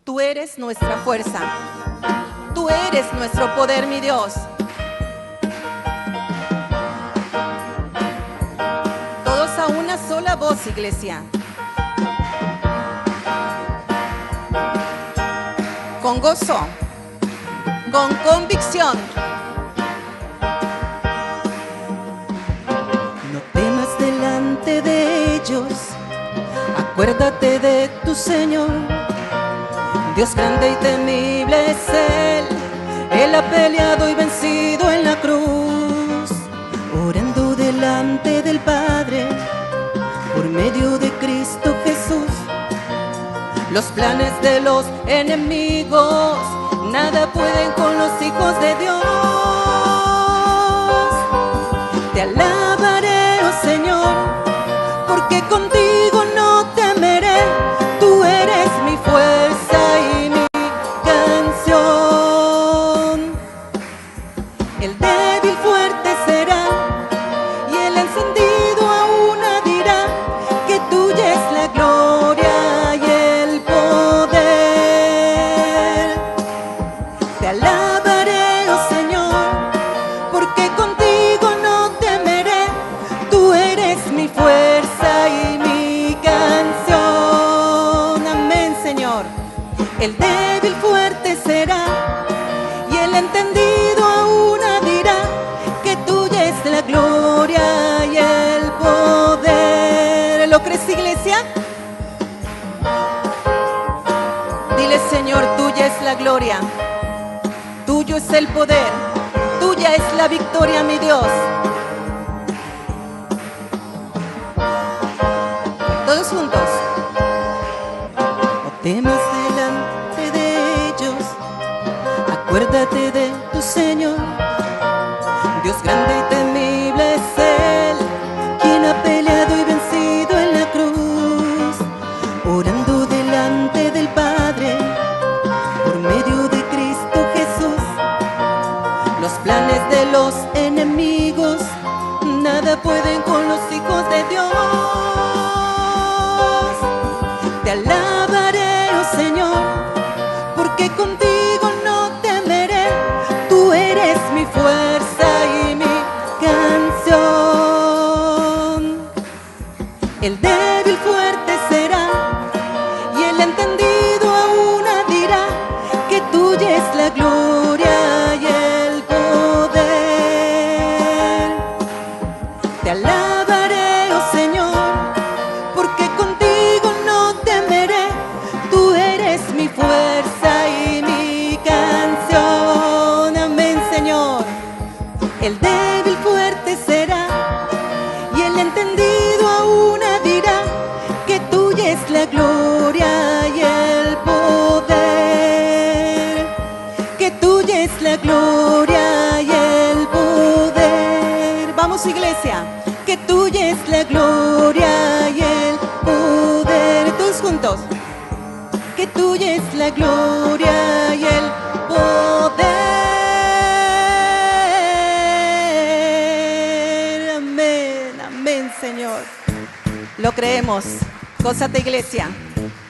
Tú eres nuestra fuerza. Tú eres nuestro poder, mi Dios. Todos a una sola voz, iglesia. Con gozo, con convicción. No temas delante de ellos, acuérdate de tu Señor. Dios grande y temible es Él. Él ha peleado y vencido en la cruz, orando delante del Padre por medio de Cristo Jesús. Los planes de los enemigos nada pueden con los hijos de Dios. Te alabaré, oh Señor, porque contigo no temeré. Tú eres mi fuerza y mi canción. El débil fuerte será y el encendido a una dirá que tuya es la gloria y el poder. Te alabaré, oh Señor, porque contigo no temeré. Tú eres mi fuerza y mi canción. Amén, Señor. El débil fuerte será y el entendido a una dirá que tuya es la gloria y el poder. ¿Lo crees, iglesia? Dile, Señor, tuya es la gloria, tuyo es el poder, tuya es la victoria, mi Dios. Todos juntos. No temas delante de ellos, acuérdate de tu Señor. Dios grande y temible es Él, quien ha peleado y vencido en la cruz, orando delante del Padre por medio de Cristo Jesús. Los planes de los enemigos nada pueden con los hijos de Dios. Te alabaré, oh Señor, porque contigo no temeré. Tú eres mi fuerza y mi canción. El débil fuerte será y el entendido a una dirá que tuya es la gloria y el poder. Te alabaré, oh Señor, porque contigo no temeré. Tú eres mi fuerza y mi canción. Amén, Señor. El débil fuerte será y el entendido a una dirá que tuya es la gloria y el poder. Que tuya es la gloria y el poder. Vamos, iglesia. Que tuya es la gloria y el poder. Todos juntos. Que tuya es la gloria y el poder. Amén, amén, Señor. Lo creemos. Gózate, iglesia.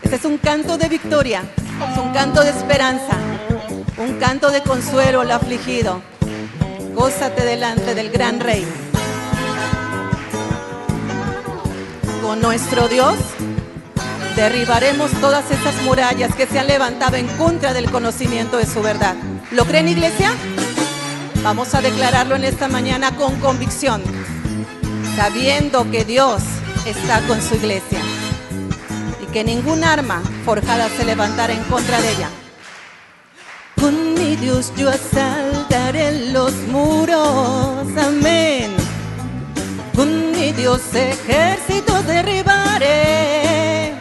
Este es un canto de victoria, es un canto de esperanza, un canto de consuelo al afligido. Gózate delante del gran Rey. Con nuestro Dios derribaremos todas esas murallas que se han levantado en contra del conocimiento de su verdad. ¿Lo creen, iglesia? Vamos a declararlo en esta mañana con convicción, sabiendo que Dios está con su iglesia y que ningún arma forjada se levantará en contra de ella. Con mi Dios yo asaltaré los muros, amén. Con mi Dios ejércitos derribaré.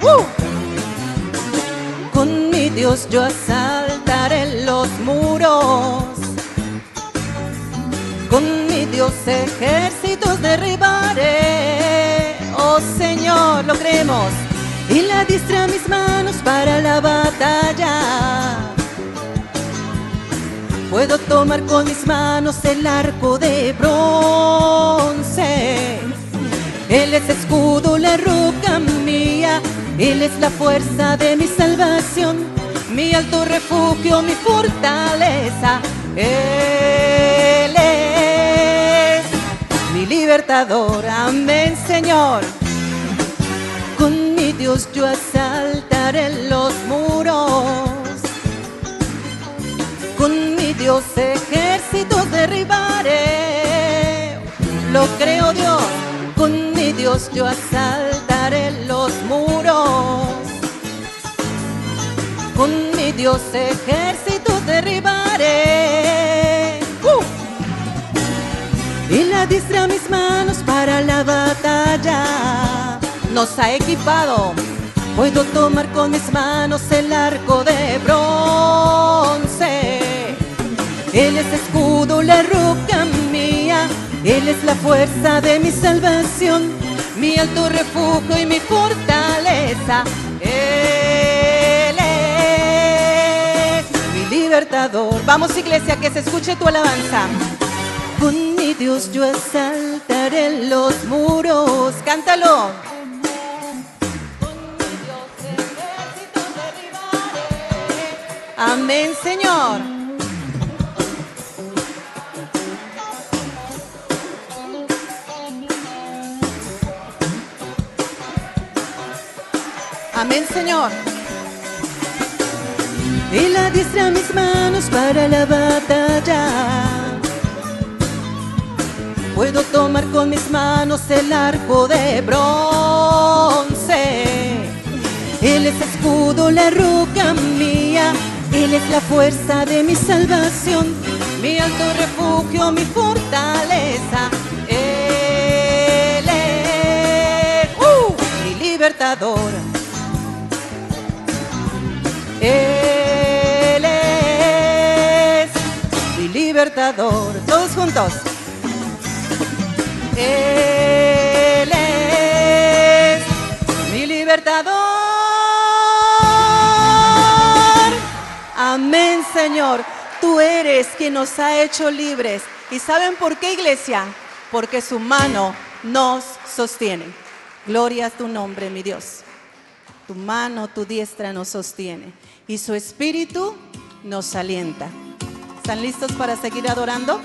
Con mi Dios yo asaltaré los muros. Con mi Dios ejércitos derribaré. Oh Señor, lo creemos. Y la diestra mis manos para la batalla. Puedo tomar con mis manos el arco de bronce. Él es escudo, la roca mía. Él es la fuerza de mi salvación. mi alto refugio, mi fortaleza. Él es mi libertador, amén, Señor. Con mi Dios yo asaltaré los muros, con mi Dios ejércitos derribaré. Lo creo, Dios, con mi Dios yo asaltaré los muros, con mi Dios ejércitos derribaré. Y la diestra mis manos para la batalla nos ha equipado. Puedo tomar con mis manos el arco de bronce. Él es escudo, la roca mía. Él es la fuerza de mi salvación, mi alto refugio y mi fortaleza. Él es mi libertador. Vamos, iglesia, que se escuche tu alabanza. Con mi Dios yo asaltaré los muros. Cántalo. Amén, Señor. Amén, Señor. Y la diestra mis manos para la batalla. Puedo tomar con mis manos el arco de bronce. Él es escudo, la roca mía. Él es la fuerza de mi salvación, mi alto refugio, mi fortaleza. Él es mi libertador. Él es mi libertador. Todos juntos. Él es mi libertador. Amén, Señor. Tú eres quien nos ha hecho libres. ¿Y saben por qué, iglesia? Porque su mano nos sostiene. Gloria a tu nombre, mi Dios. Tu mano, tu diestra nos sostiene. Y su espíritu nos alienta. ¿Están listos para seguir adorando?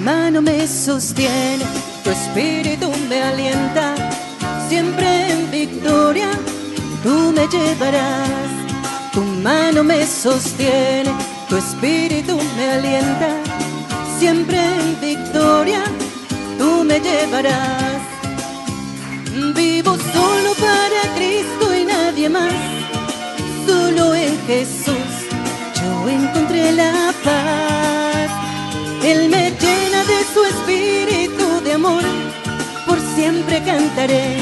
Mano me sostiene, tu espíritu me alienta, siempre en victoria tú me llevarás. Tu mano me sostiene, tu espíritu me alienta, siempre en victoria tú me llevarás. Vivo solo para Cristo y nadie más, solo en Jesús yo encontré la paz. Él me llena de su espíritu de amor, por siempre cantaré,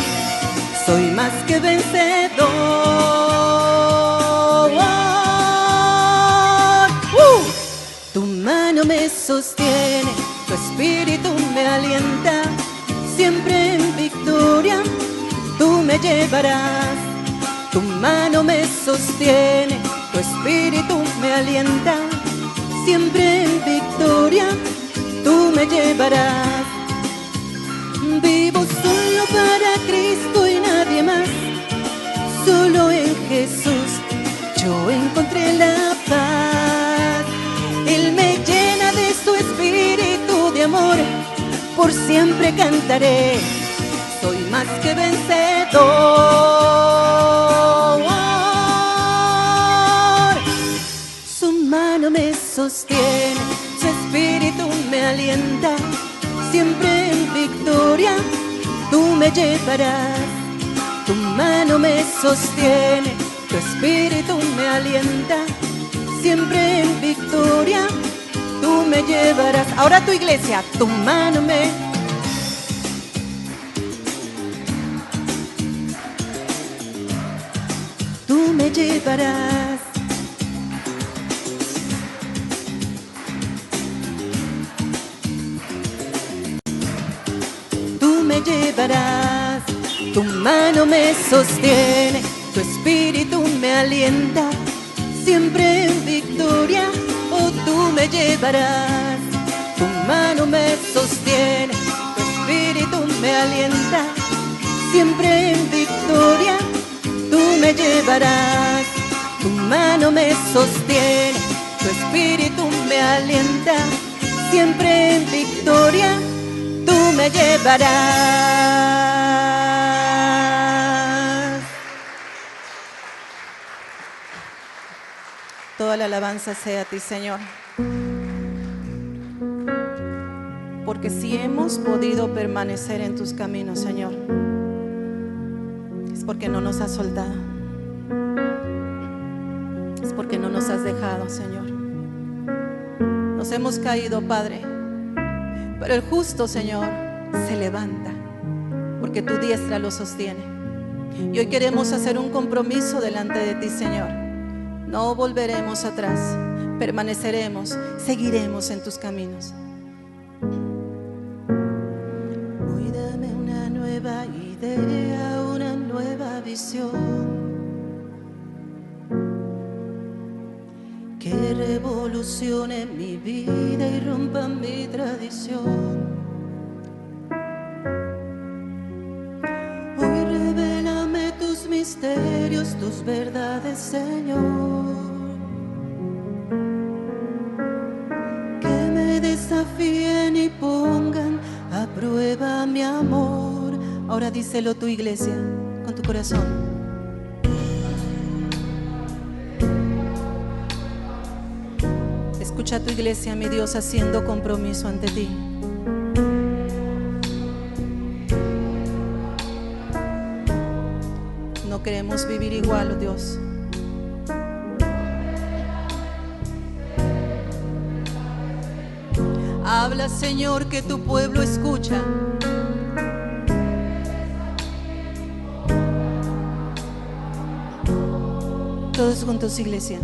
soy más que vencedor. Tu mano me sostiene, tu espíritu me alienta, siempre en victoria tú me llevarás. Tu mano me sostiene, tu espíritu me alienta, siempre en victoria tú me llevarás. Vivo solo para Cristo y nadie más, solo en Jesús yo encontré la paz. Él me llena de su espíritu de amor, por siempre cantaré, soy más que vencedor. Su mano me sostiene, su espíritu me alienta, siempre en victoria tú me llevarás. Tu mano me sostiene, tu espíritu me alienta, siempre en victoria tú me llevarás. Ahora tu iglesia, tu mano me llevarás. Tú me llevarás, tu mano me sostiene, tu espíritu me alienta, siempre en victoria. Oh, tú me llevarás, tu mano me sostiene, tu espíritu me alienta, siempre en victoria. Tú me llevarás, tu mano me sostiene, tu espíritu me alienta, siempre en victoria. Tú me llevarás. Toda la alabanza sea a ti, Señor. Porque si hemos podido permanecer en tus caminos, Señor, es porque no nos has soltado. Es porque no nos has dejado, Señor. Nos hemos caído, Padre, pero el justo, Señor, se levanta, porque tu diestra lo sostiene. Y hoy queremos hacer un compromiso delante de ti, Señor. No volveremos atrás, permaneceremos, seguiremos en tus caminos. Hoy dame una nueva idea, una nueva visión, que revolucione mi vida y rompa mi tradición. Hoy revélame tus misterios, tus verdades, Señor, que me desafíen y pongan a prueba mi amor. Ahora díselo tu iglesia con tu corazón. Escucha a tu iglesia, mi Dios, haciendo compromiso ante ti. No queremos vivir igual, oh Dios. Habla, Señor, que tu pueblo escucha. Todos juntos, iglesia.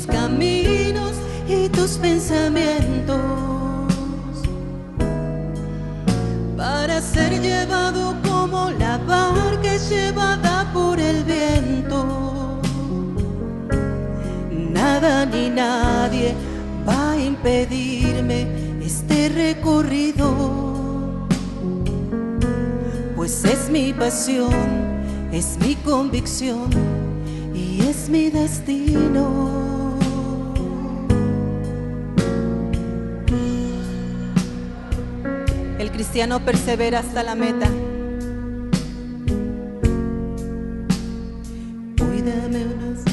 Caminos y tus pensamientos, para ser llevado como la barca es llevada por el viento. Nada ni nadie va a impedirme este recorrido, pues es mi pasión, es mi convicción y es mi destino. El cristiano persevera hasta la meta. Hoy dame unas.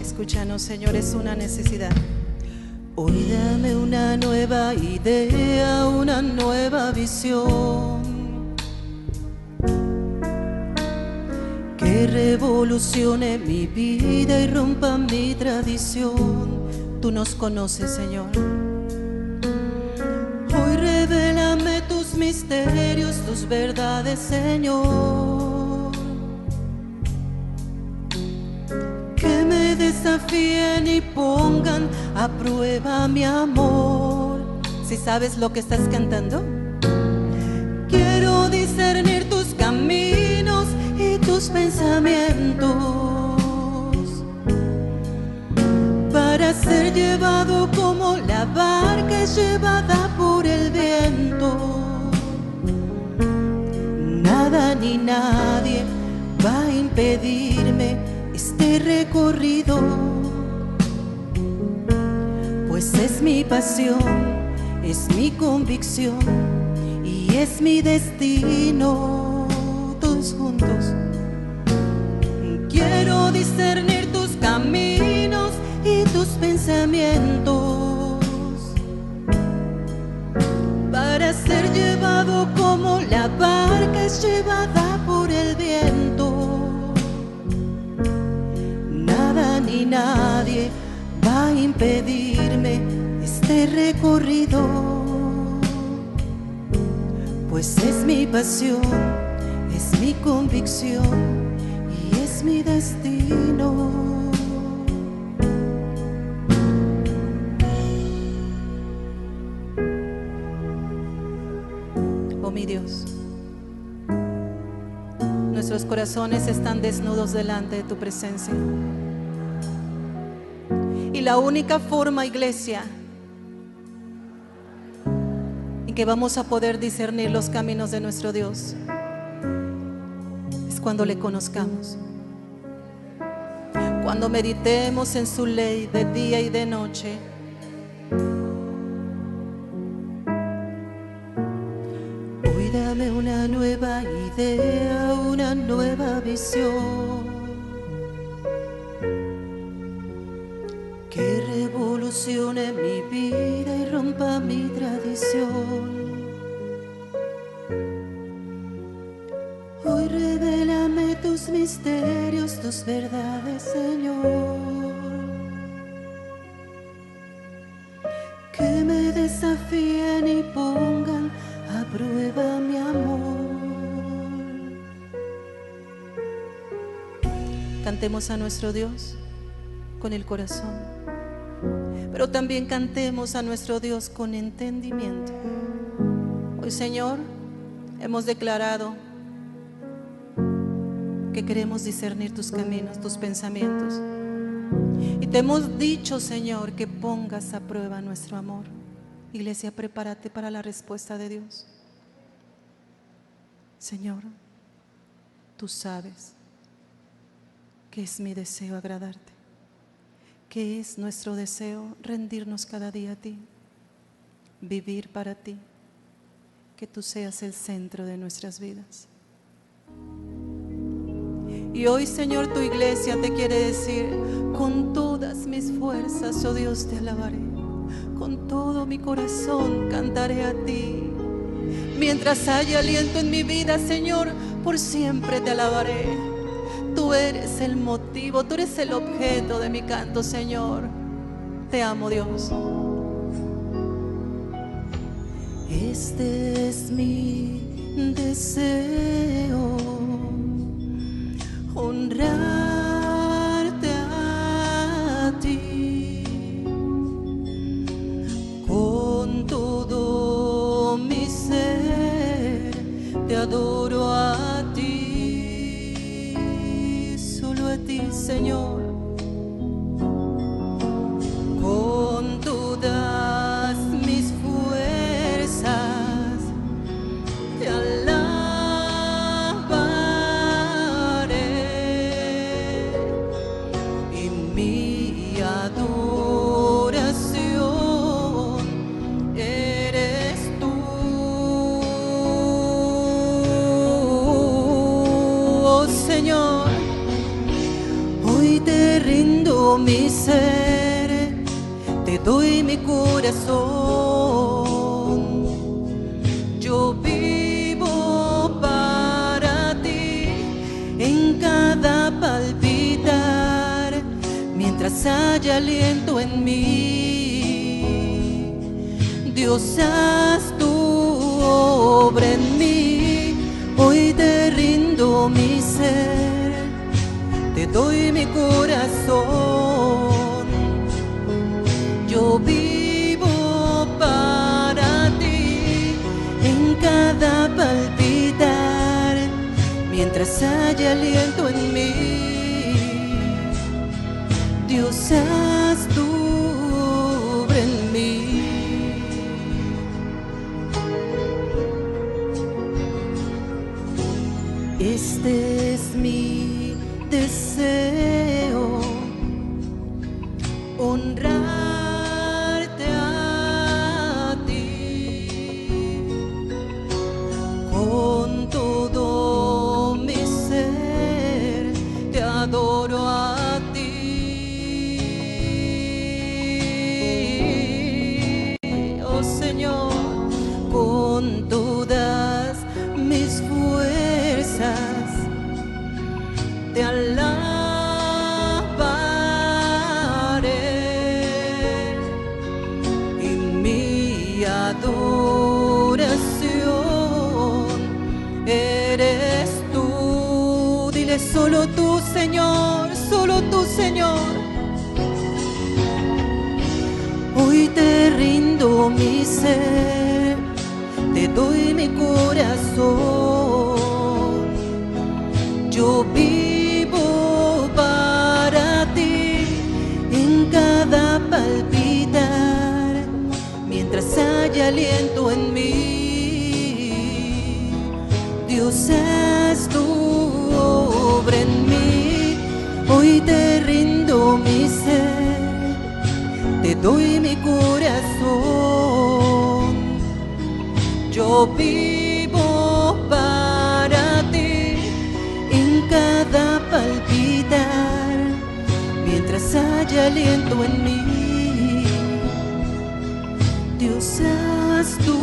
Escúchanos, Señor, es una necesidad. Hoy dame una nueva idea, una nueva visión, que revolucione mi vida y rompa mi tradición. Tú nos conoces, Señor. Hoy revélame tus misterios, tus verdades, Señor, que me desafíen y pongan a prueba mi amor. Si sabes lo que estás cantando, quiero discernir tus caminos y tus pensamientos, para ser llevado como la barca es llevada por el viento. Nada ni nadie va a impedirme este recorrido, pues es mi pasión, es mi convicción y es mi destino. Todos juntos. Quiero discernir tus caminos y tus pensamientos, para ser llevado como la barca es llevada por el viento. Nada ni nadie va a impedirme este recorrido, pues es mi pasión, es mi convicción y es mi destino. Oh mi Dios, nuestros corazones están desnudos delante de tu presencia. Y la única forma, iglesia, en que vamos a poder discernir los caminos de nuestro Dios es cuando le conozcamos, cuando meditemos en su ley de día y de noche. Hoy dame una nueva idea, una nueva visión, que revolucione mi vida y rompa mi tradición. Hoy revélame tus misterios, tus verdades, Señor, que me desafíen y pongan a prueba mi amor. Cantemos a nuestro Dios con el corazón, pero también cantemos a nuestro Dios con entendimiento. Hoy, Señor, hemos declarado que queremos discernir tus caminos, tus pensamientos, y te hemos dicho, Señor, que pongas a prueba nuestro amor. Iglesia, prepárate para la respuesta de Dios. Señor, tú sabes que es mi deseo agradarte, que es nuestro deseo rendirnos cada día a ti, vivir para ti, que tú seas el centro de nuestras vidas. Y hoy, Señor, tu iglesia te quiere decir: con todas mis fuerzas, oh Dios, te alabaré, con todo mi corazón cantaré a ti. Mientras haya aliento en mi vida, Señor, por siempre te alabaré. Tú eres el motivo, tú eres el objeto de mi canto, Señor. Te amo, Dios. Este es mi deseo, honrarte a ti con todo mi ser. Te adoro a ti, solo a ti, Señor, con todas mis fuerzas. Te alabaré y mi adoración eres tú. Oh Señor, hoy te rindo mi ser, te doy mi corazón. Yo vivo para ti en cada palpitar, mientras haya aliento en mí. Dios, haz tu obra en mí. Hoy te rindo mi ser, te doy mi corazón. Yo vivo para ti en cada palpitar, mientras haya aliento en mí. Dios, haz tu obra en mí. Este es mi deseo, honrarte a ti con todo mi ser. Te adoro a ti, Señor. Hoy te rindo mi ser, te doy mi corazón. Yo vivo para ti en cada palpitar, mientras haya aliento en mí. Dios, haz tu obra en mí. Hoy te rindo mi ser, te doy mi corazón. Yo vivo para ti en cada palpitar, mientras haya aliento en mí. Dios, haz tu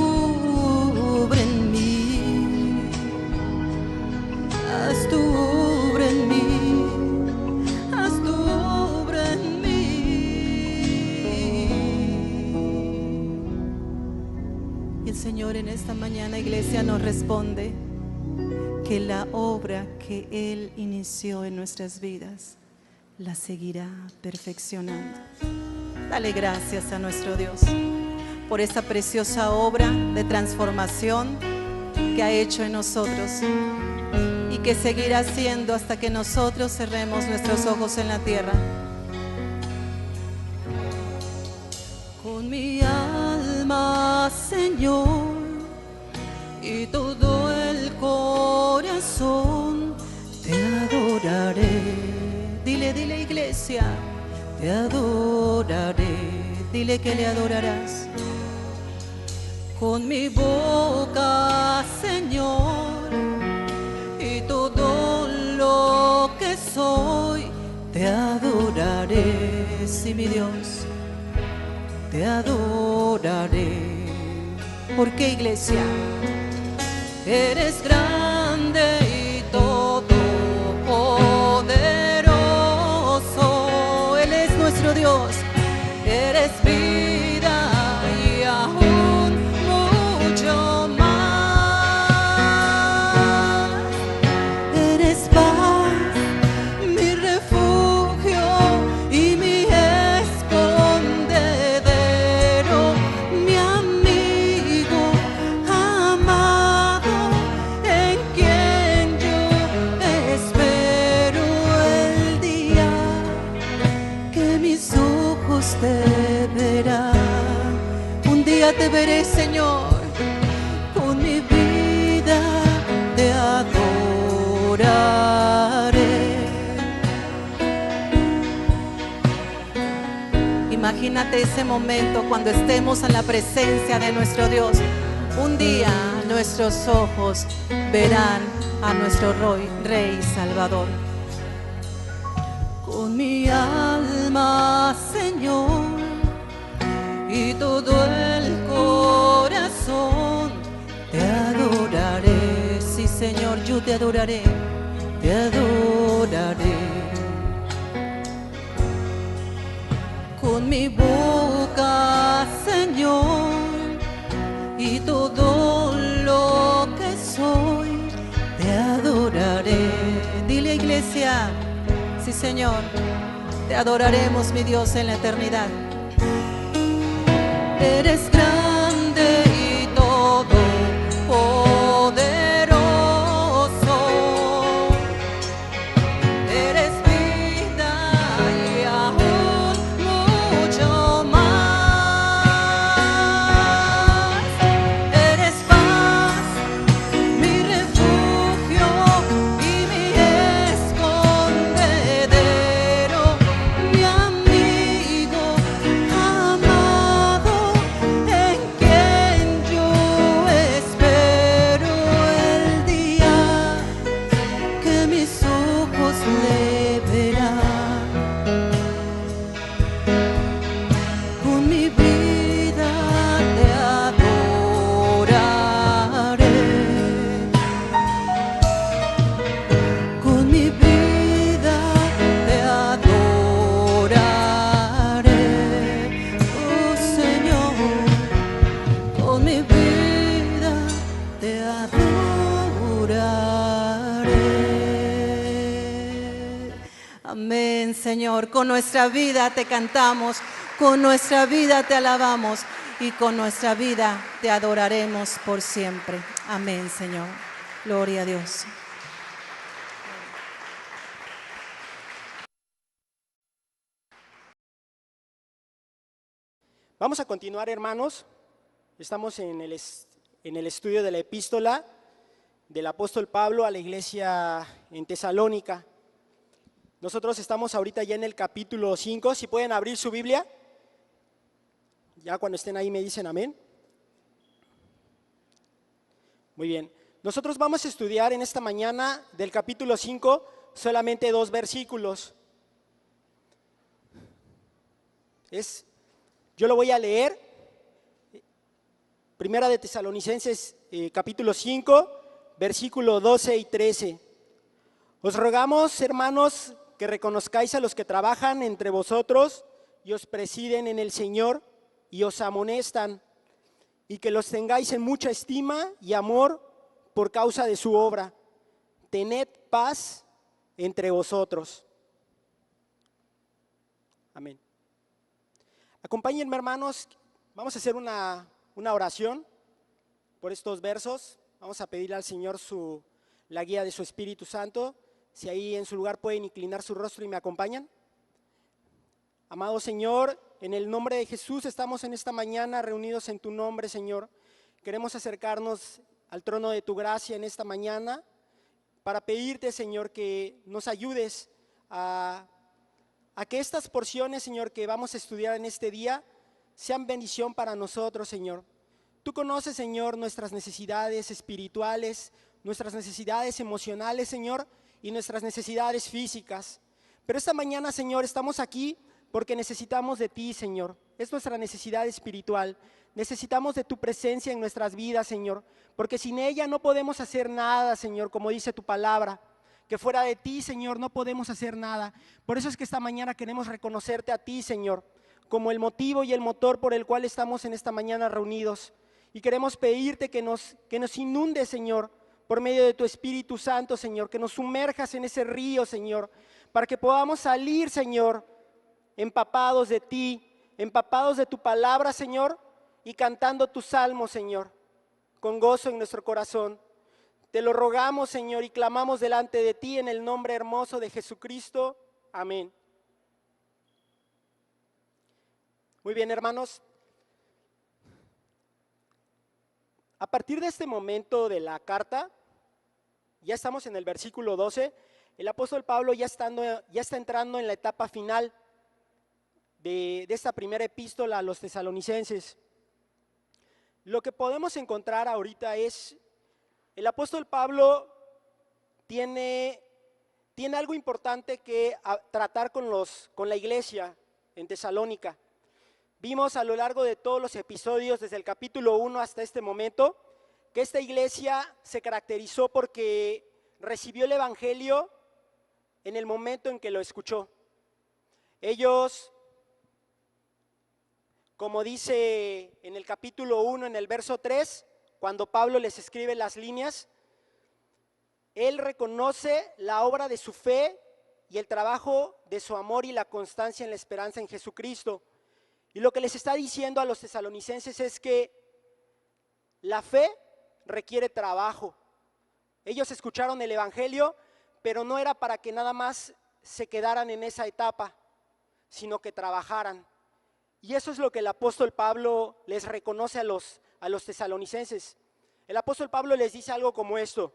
obra en mí, haz tu obra en mí. El Señor en esta mañana, iglesia, nos responde que la obra que Él inició en nuestras vidas la seguirá perfeccionando. Dale gracias a nuestro Dios por esta preciosa obra de transformación que ha hecho en nosotros y que seguirá haciendo hasta que nosotros cerremos nuestros ojos en la tierra. Con mi alma, Señor, y todo el corazón te adoraré. Dile, dile, iglesia, te adoraré. Dile que le adorarás. Con mi boca, Señor, y todo lo que soy te adoraré. Sí, mi Dios, te adoraré. ¿Por qué, iglesia? Eres grande y todopoderoso. Él es nuestro Dios. Eres vida y aún mucho más. Eres paz, mi refugio y mi escondedero, mi amigo amado, en quien yo espero el día que mis ojos te verán. Un día te veré, Señor, con mi vida te adoraré. Imagínate ese momento cuando estemos en la presencia de nuestro Dios. Un día nuestros ojos verán a nuestro Rey Salvador. Con mi alma, Señor, y todo el corazón te adoraré. Sí, Señor, yo te adoraré, te adoraré. Con mi boca, Señor, y todo lo que soy te adoraré. Dile, iglesia, sí, Señor, te adoraremos, mi Dios, en la eternidad. Eres grande y todopoderoso. Eres vida y aún mucho más. Eres paz, mi refugio y mi escondedero, mi amigo amado, en Señor. Con nuestra vida te cantamos, con nuestra vida te alabamos y con nuestra vida te adoraremos por siempre. Amén, Señor. Gloria a Dios. Vamos a continuar, hermanos. Estamos en el estudio de la epístola del apóstol Pablo a la iglesia en Tesalónica. Nosotros estamos ahorita ya en el capítulo 5. Si pueden abrir su Biblia, ya cuando estén ahí me dicen amén. Muy bien. Nosotros vamos a estudiar en esta mañana del capítulo 5 solamente 2 versículos. Yo lo voy a leer. Primera de Tesalonicenses, capítulo 5, versículo 12 y 13. Os rogamos, hermanos, que reconozcáis a los que trabajan entre vosotros y os presiden en el Señor y os amonestan, y que los tengáis en mucha estima y amor por causa de su obra. Tened paz entre vosotros. Amén. Acompáñenme, hermanos, vamos a hacer una oración por estos versos. Vamos a pedirle al Señor la guía de su Espíritu Santo. Si ahí en su lugar pueden inclinar su rostro y me acompañan. Amado Señor, en el nombre de Jesús estamos en esta mañana reunidos en tu nombre, Señor. Queremos acercarnos al trono de tu gracia en esta mañana para pedirte, Señor, que nos ayudes a que estas porciones, Señor, que vamos a estudiar en este día sean bendición para nosotros, Señor. Tú conoces, Señor, nuestras necesidades espirituales, nuestras necesidades emocionales, Señor, y nuestras necesidades físicas. Pero esta mañana, Señor, estamos aquí porque necesitamos de ti, Señor. Es nuestra necesidad espiritual. Necesitamos de tu presencia en nuestras vidas, Señor, porque sin ella no podemos hacer nada, Señor, como dice tu palabra. Que fuera de ti, Señor, no podemos hacer nada. Por eso es que esta mañana queremos reconocerte a ti, Señor, como el motivo y el motor por el cual estamos en esta mañana reunidos. Y queremos pedirte que nos inundes, Señor, por medio de tu Espíritu Santo, Señor, que nos sumerjas en ese río, Señor, para que podamos salir, Señor, empapados de ti, empapados de tu palabra, Señor, y cantando tus salmos, Señor, con gozo en nuestro corazón. Te lo rogamos, Señor, y clamamos delante de ti en el nombre hermoso de Jesucristo. Amén. Muy bien, hermanos. A partir de este momento de la carta, ya estamos en el versículo 12, el apóstol Pablo ya está entrando en la etapa final de esta primera epístola a los tesalonicenses. Lo que podemos encontrar ahorita es, el apóstol Pablo tiene algo importante que tratar con la iglesia en Tesalónica. Vimos a lo largo de todos los episodios, desde el capítulo 1 hasta este momento, que esta iglesia se caracterizó porque recibió el evangelio en el momento en que lo escuchó. Ellos, como dice en el capítulo 1, en el verso 3, cuando Pablo les escribe las líneas, él reconoce la obra de su fe y el trabajo de su amor y la constancia en la esperanza en Jesucristo. Y lo que les está diciendo a los tesalonicenses es que la fe requiere trabajo. Ellos escucharon el evangelio, pero no era para que nada más se quedaran en esa etapa, sino que trabajaran. Y eso es lo que el apóstol Pablo les reconoce a los tesalonicenses. El apóstol Pablo les dice algo como esto: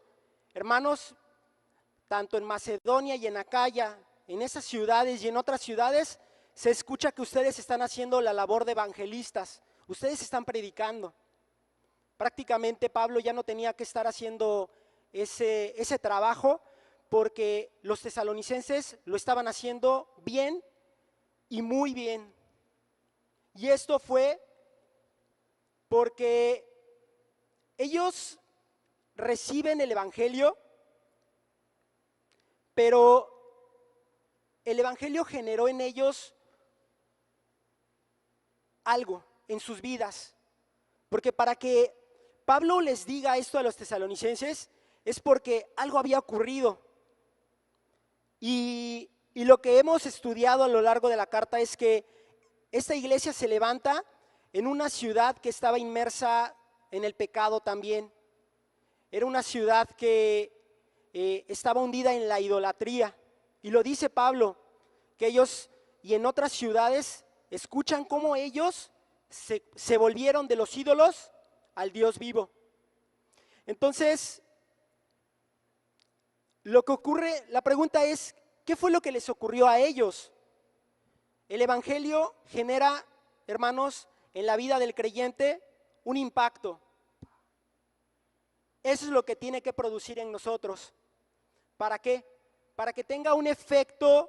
hermanos, tanto en Macedonia y en Acaya, en esas ciudades y en otras ciudades, se escucha que ustedes están haciendo la labor de evangelistas, ustedes están predicando. Prácticamente Pablo ya no tenía que estar haciendo ese trabajo, porque los tesalonicenses lo estaban haciendo bien y muy bien. Y esto fue porque ellos reciben el evangelio, pero el evangelio generó en ellos algo en sus vidas. Porque para que Pablo les diga esto a los tesalonicenses es porque algo había ocurrido. Y Y lo que hemos estudiado a lo largo de la carta es que esta iglesia se levanta en una ciudad que estaba inmersa en el pecado también. Era una ciudad que estaba hundida en la idolatría. Y lo dice Pablo, que ellos y en otras ciudades escuchan cómo ellos se volvieron de los ídolos al Dios vivo. Entonces, lo que ocurre, la pregunta es, ¿qué fue lo que les ocurrió a ellos? El evangelio genera, hermanos, en la vida del creyente un impacto. Eso es lo que tiene que producir en nosotros. ¿Para qué? Para que tenga un efecto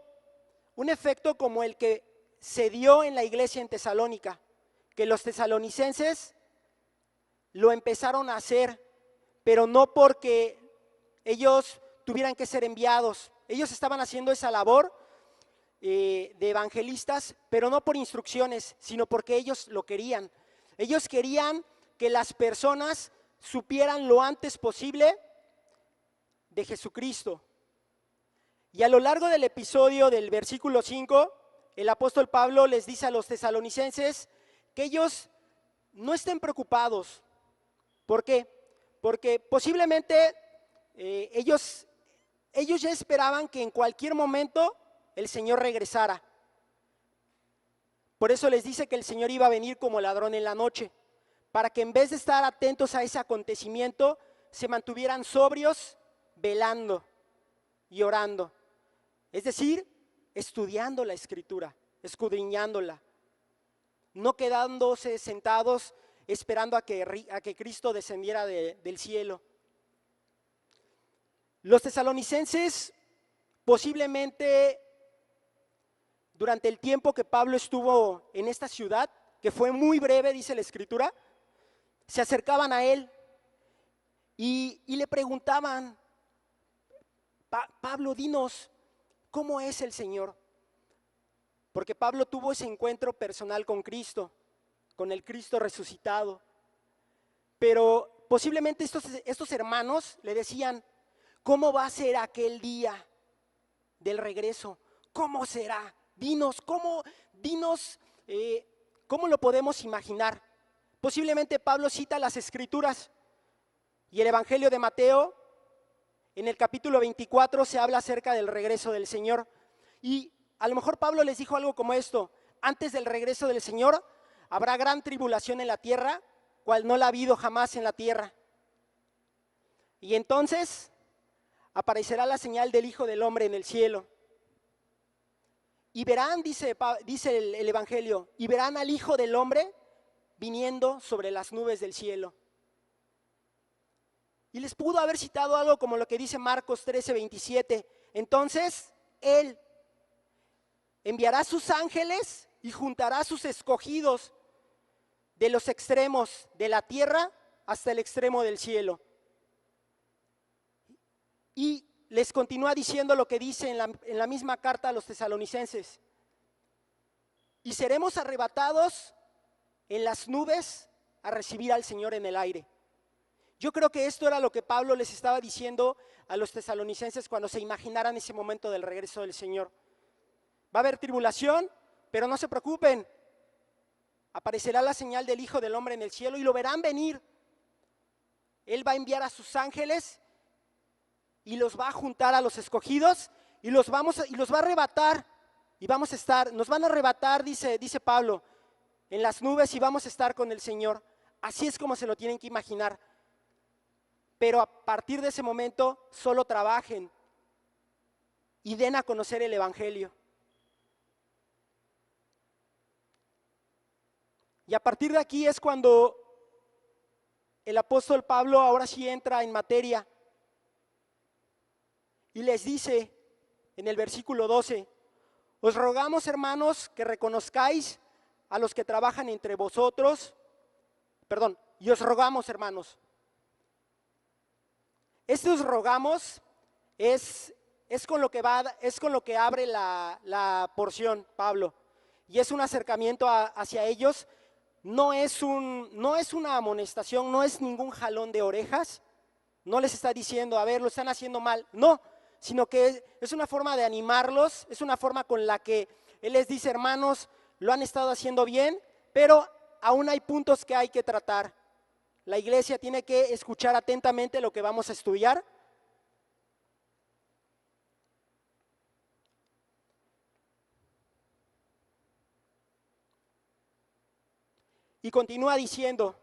como el que se dio en la iglesia en Tesalónica, que los tesalonicenses lo empezaron a hacer, pero no porque ellos tuvieran que ser enviados. Ellos estaban haciendo esa labor de evangelistas, pero no por instrucciones, sino porque ellos lo querían. Ellos querían que las personas supieran lo antes posible de Jesucristo. Y a lo largo del episodio del versículo 5, el apóstol Pablo les dice a los tesalonicenses que ellos no estén preocupados. ¿Por qué? Porque posiblemente ellos ya esperaban que en cualquier momento el Señor regresara. Por eso les dice que el Señor iba a venir como ladrón en la noche, para que en vez de estar atentos a ese acontecimiento, se mantuvieran sobrios, velando y orando. Es decir, estudiando la Escritura, escudriñándola, no quedándose sentados esperando a que Cristo descendiera del cielo. Los tesalonicenses posiblemente durante el tiempo que Pablo estuvo en esta ciudad, que fue muy breve, dice la Escritura, se acercaban a él y le preguntaban, Pablo, dinos, ¿cómo es el Señor? Porque Pablo tuvo ese encuentro personal con Cristo, con el Cristo resucitado. Pero posiblemente estos hermanos le decían, ¿cómo va a ser aquel día del regreso? ¿Cómo será? Dinos, ¿cómo lo podemos imaginar? Posiblemente Pablo cita las Escrituras y el Evangelio de Mateo, en el capítulo 24 se habla acerca del regreso del Señor. Y a lo mejor Pablo les dijo algo como esto: antes del regreso del Señor habrá gran tribulación en la tierra, cual no la ha habido jamás en la tierra. Y entonces aparecerá la señal del Hijo del Hombre en el cielo. Y verán, dice el Evangelio, y verán al Hijo del Hombre viniendo sobre las nubes del cielo. Y les pudo haber citado algo como lo que dice Marcos 13:27. Entonces Él enviará sus ángeles y juntará a sus escogidos de los extremos de la tierra hasta el extremo del cielo. Y les continúa diciendo lo que dice en la misma carta a los tesalonicenses. Y seremos arrebatados en las nubes a recibir al Señor en el aire. Yo creo que esto era lo que Pablo les estaba diciendo a los tesalonicenses cuando se imaginaran ese momento del regreso del Señor. Va a haber tribulación, pero no se preocupen. Aparecerá la señal del Hijo del Hombre en el cielo y lo verán venir. Él va a enviar a sus ángeles y los va a juntar a los escogidos y los va a arrebatar. Y nos van a arrebatar, dice Pablo, en las nubes y vamos a estar con el Señor. Así es como se lo tienen que imaginar. Pero a partir de ese momento solo trabajen y den a conocer el Evangelio. Y a partir de aquí es cuando el apóstol Pablo ahora sí entra en materia y les dice en el versículo 12, os rogamos, hermanos, que reconozcáis a los que trabajan entre vosotros, y os rogamos, hermanos. Este os rogamos es con lo que abre la porción Pablo, y es un acercamiento hacia ellos. No es una amonestación, no es ningún jalón de orejas, no les está diciendo, a ver, lo están haciendo mal, no, sino que es una forma de animarlos, es una forma con la que Él les dice, hermanos, lo han estado haciendo bien, pero aún hay puntos que hay que tratar. La iglesia tiene que escuchar atentamente lo que vamos a estudiar. Y continúa diciendo,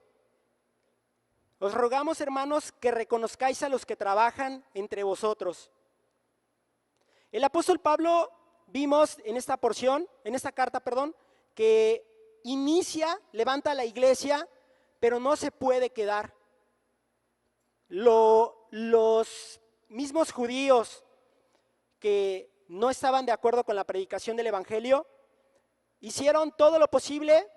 os rogamos, hermanos, que reconozcáis a los que trabajan entre vosotros. El apóstol Pablo, vimos en esta porción, en esta carta, que levanta la iglesia, pero no se puede quedar. Los mismos judíos que no estaban de acuerdo con la predicación del evangelio, hicieron todo lo posible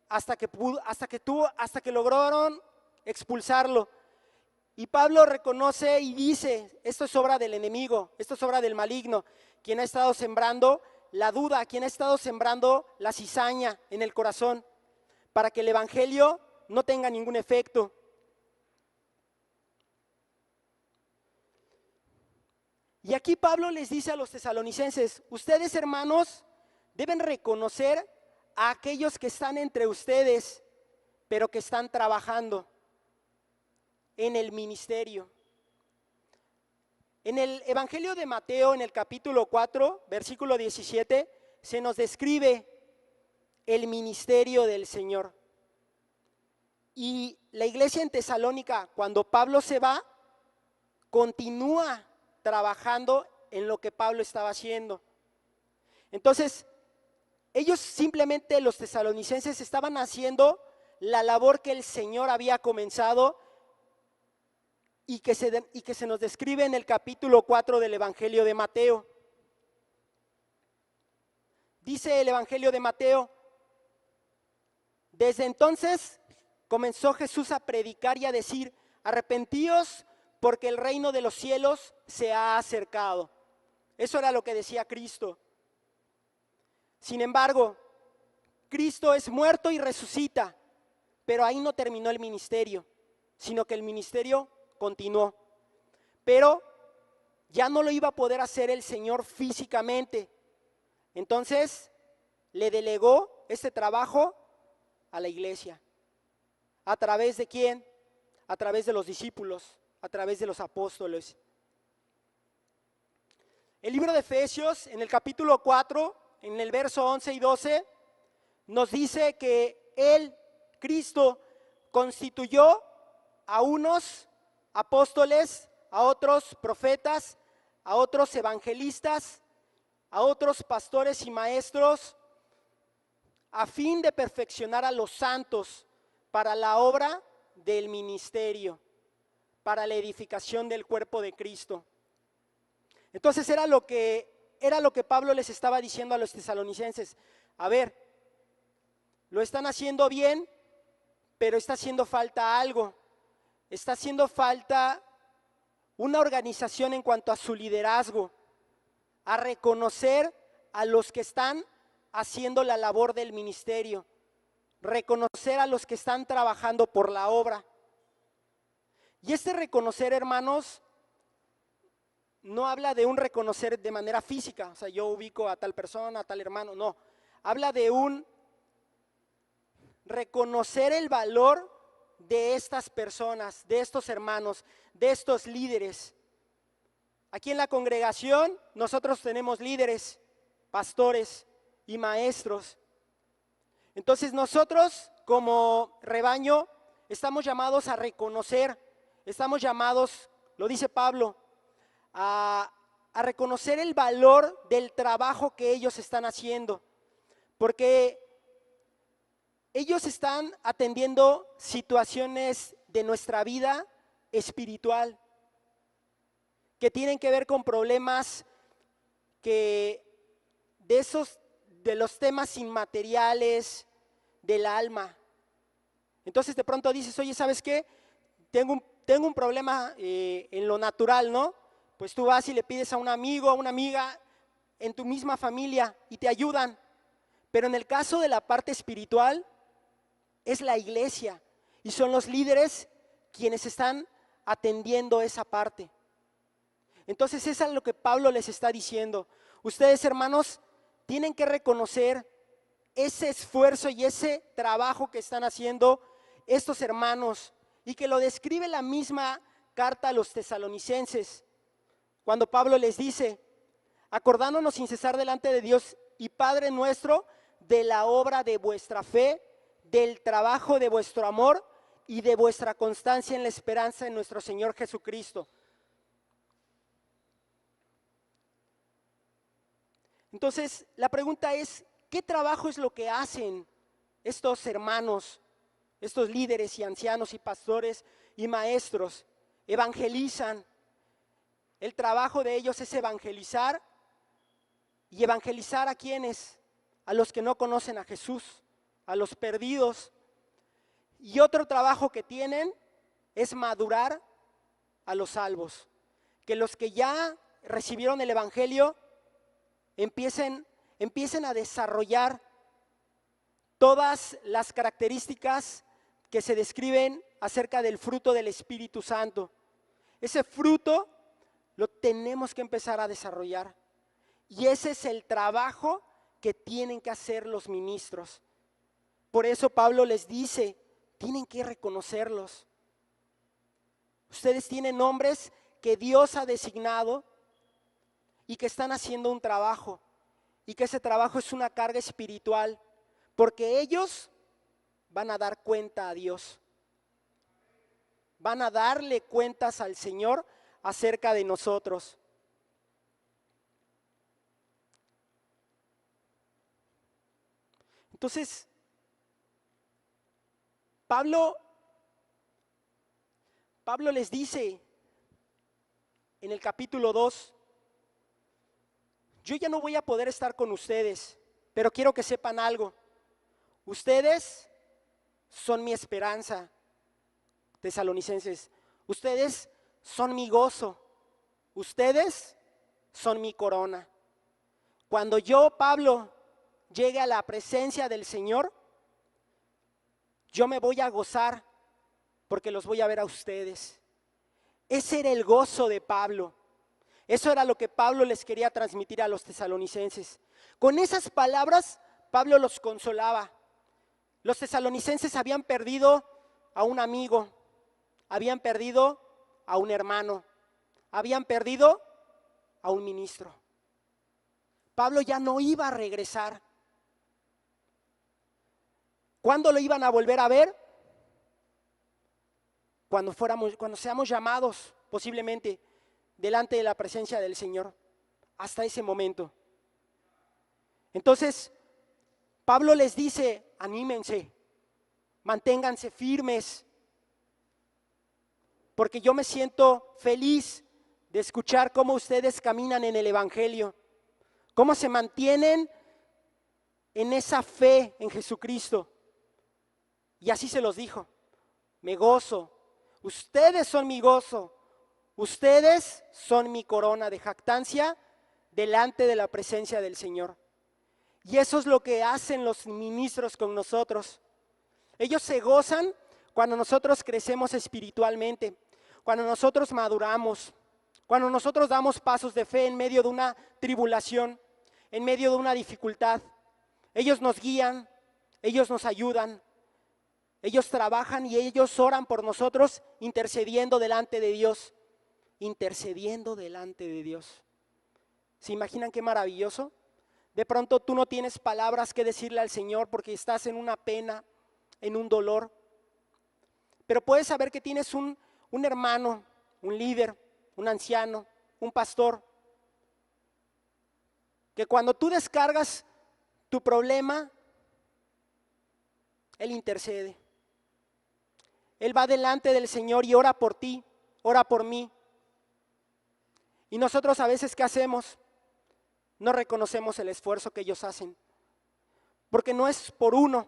hasta que lograron expulsarlo. Y Pablo reconoce y dice, esto es obra del enemigo, esto es obra del maligno, quien ha estado sembrando la duda, quien ha estado sembrando la cizaña en el corazón, para que el evangelio no tenga ningún efecto. Y aquí Pablo les dice a los tesalonicenses, ustedes, hermanos, deben reconocer a aquellos que están entre ustedes, pero que están trabajando en el ministerio. En el Evangelio de Mateo, en el capítulo 4, versículo 17, se nos describe el ministerio del Señor. Y la iglesia en Tesalónica, cuando Pablo se va, continúa trabajando en lo que Pablo estaba haciendo. Entonces, ellos simplemente, los tesalonicenses, estaban haciendo la labor que el Señor había comenzado y que se nos describe en el capítulo 4 del Evangelio de Mateo. Dice el Evangelio de Mateo, desde entonces comenzó Jesús a predicar y a decir, arrepentíos porque el reino de los cielos se ha acercado. Eso era lo que decía Cristo. Sin embargo, Cristo es muerto y resucita, pero ahí no terminó el ministerio, sino que el ministerio continuó. Pero ya no lo iba a poder hacer el Señor físicamente. Entonces, le delegó este trabajo a la iglesia. ¿A través de quién? A través de los discípulos, a través de los apóstoles. El libro de Efesios, en el capítulo 4, en el verso 11 y 12, nos dice que Él, Cristo, constituyó a unos apóstoles, a otros profetas, a otros evangelistas, a otros pastores y maestros, a fin de perfeccionar a los santos para la obra del ministerio, para la edificación del cuerpo de Cristo. Entonces era lo que Pablo les estaba diciendo a los tesalonicenses. A ver, lo están haciendo bien, pero está haciendo falta algo. Está haciendo falta una organización en cuanto a su liderazgo, a reconocer a los que están haciendo la labor del ministerio, reconocer a los que están trabajando por la obra. Y este reconocer, hermanos, no habla de un reconocer de manera física, o sea, yo ubico a tal persona, a tal hermano, no. Habla de un reconocer el valor de estas personas, de estos hermanos, de estos líderes. Aquí en la congregación nosotros tenemos líderes, pastores y maestros. Entonces nosotros como rebaño estamos llamados a reconocer, estamos llamados, lo dice Pablo, a reconocer el valor del trabajo que ellos están haciendo, porque ellos están atendiendo situaciones de nuestra vida espiritual que tienen que ver con problemas de los temas inmateriales del alma. Entonces de pronto dices, oye, ¿sabes qué? Tengo un problema en lo natural, ¿no? Pues tú vas y le pides a un amigo, a una amiga en tu misma familia y te ayudan. Pero en el caso de la parte espiritual, es la iglesia y son los líderes quienes están atendiendo esa parte. Entonces eso es lo que Pablo les está diciendo. Ustedes, hermanos, tienen que reconocer ese esfuerzo y ese trabajo que están haciendo estos hermanos, y que lo describe la misma carta a los tesalonicenses, cuando Pablo les dice: acordándonos sin cesar delante de Dios y Padre nuestro de la obra de vuestra fe, del trabajo de vuestro amor y de vuestra constancia en la esperanza en nuestro Señor Jesucristo. Entonces, la pregunta es: ¿qué trabajo es lo que hacen estos hermanos, estos líderes y ancianos y pastores y maestros? Evangelizan. El trabajo de ellos es evangelizar. ¿Y evangelizar a quiénes? A los que no conocen a Jesús, a los perdidos. Y otro trabajo que tienen es madurar a los salvos. Que los que ya recibieron el evangelio empiecen a desarrollar todas las características que se describen acerca del fruto del Espíritu Santo. Ese fruto lo tenemos que empezar a desarrollar. Y ese es el trabajo que tienen que hacer los ministros. Por eso Pablo les dice, tienen que reconocerlos. Ustedes tienen hombres que Dios ha designado y que están haciendo un trabajo, y que ese trabajo es una carga espiritual, porque ellos van a dar cuenta a Dios. Van a darle cuentas al Señor acerca de nosotros. Entonces, Pablo les dice en el capítulo 2, yo ya no voy a poder estar con ustedes, pero quiero que sepan algo. Ustedes son mi esperanza, tesalonicenses. Ustedes son mi gozo. Ustedes son mi corona. Cuando yo, Pablo, llegue a la presencia del Señor, yo me voy a gozar porque los voy a ver a ustedes. Ese era el gozo de Pablo. Eso era lo que Pablo les quería transmitir a los tesalonicenses. Con esas palabras, Pablo los consolaba. Los tesalonicenses habían perdido a un amigo, habían perdido a un hermano, habían perdido a un ministro. Pablo ya no iba a regresar. ¿Cuándo lo iban a volver a ver? Cuando seamos llamados, posiblemente, delante de la presencia del Señor. Hasta ese momento. Entonces, Pablo les dice, anímense, manténganse firmes, porque yo me siento feliz de escuchar cómo ustedes caminan en el Evangelio, cómo se mantienen en esa fe en Jesucristo. Y así se los dijo, me gozo, ustedes son mi gozo, ustedes son mi corona de jactancia delante de la presencia del Señor. Y eso es lo que hacen los ministros con nosotros. Ellos se gozan cuando nosotros crecemos espiritualmente, cuando nosotros maduramos, cuando nosotros damos pasos de fe en medio de una tribulación, en medio de una dificultad. Ellos nos guían, ellos nos ayudan, ellos trabajan y ellos oran por nosotros, intercediendo delante de Dios. Intercediendo delante de Dios. ¿Se imaginan qué maravilloso? De pronto tú no tienes palabras que decirle al Señor porque estás en una pena, en un dolor. Pero puedes saber que tienes un hermano, un líder, un anciano, un pastor, que cuando tú descargas tu problema, Él intercede. Él va delante del Señor y ora por ti, ora por mí. Y nosotros a veces, ¿qué hacemos? No reconocemos el esfuerzo que ellos hacen, porque no es por uno.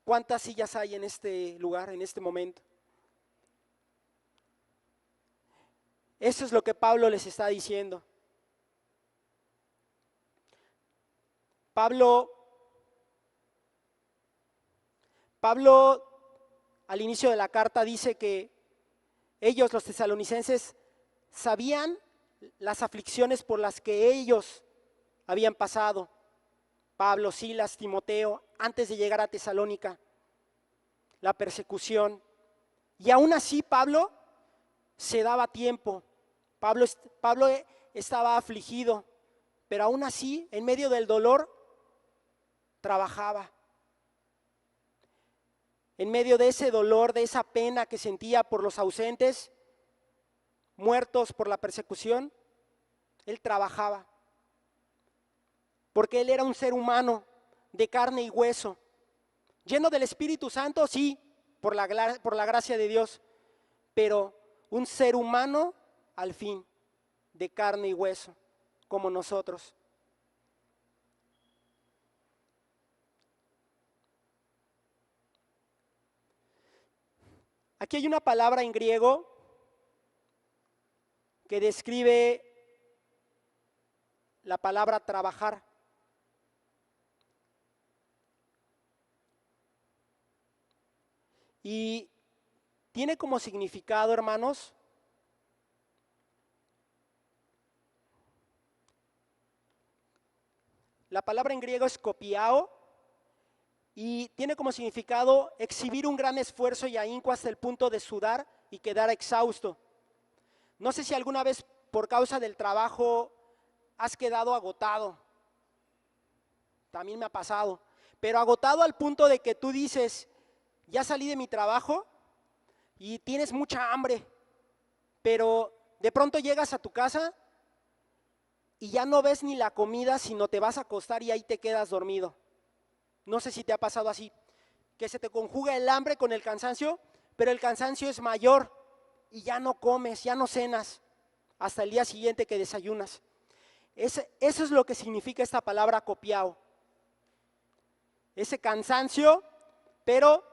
¿Cuántas sillas hay en este lugar, en este momento? Eso es lo que Pablo les está diciendo. Pablo al inicio de la carta dice que ellos, los tesalonicenses, sabían las aflicciones por las que ellos habían pasado. Pablo, Silas, Timoteo, antes de llegar a Tesalónica, la persecución. Y aún así Pablo se daba tiempo. Pablo estaba afligido, pero aún así, en medio del dolor, trabajaba. En medio de ese dolor, de esa pena que sentía por los ausentes, muertos por la persecución, él trabajaba. Porque él era un ser humano de carne y hueso, lleno del Espíritu Santo, sí, por la gracia de Dios, pero un ser humano al fin, de carne y hueso, como nosotros. Aquí hay una palabra en griego que describe la palabra trabajar. Y tiene como significado, hermanos, la palabra en griego es kopiao y tiene como significado exhibir un gran esfuerzo y ahínco hasta el punto de sudar y quedar exhausto. No sé si alguna vez por causa del trabajo has quedado agotado. También me ha pasado, pero agotado al punto de que tú dices, ya salí de mi trabajo y tienes mucha hambre, pero de pronto llegas a tu casa y ya no ves ni la comida, sino te vas a acostar y ahí te quedas dormido. No sé si te ha pasado así, que se te conjuga el hambre con el cansancio, pero el cansancio es mayor y ya no comes, ya no cenas hasta el día siguiente que desayunas. Eso es lo que significa esta palabra kopiao. Ese cansancio, pero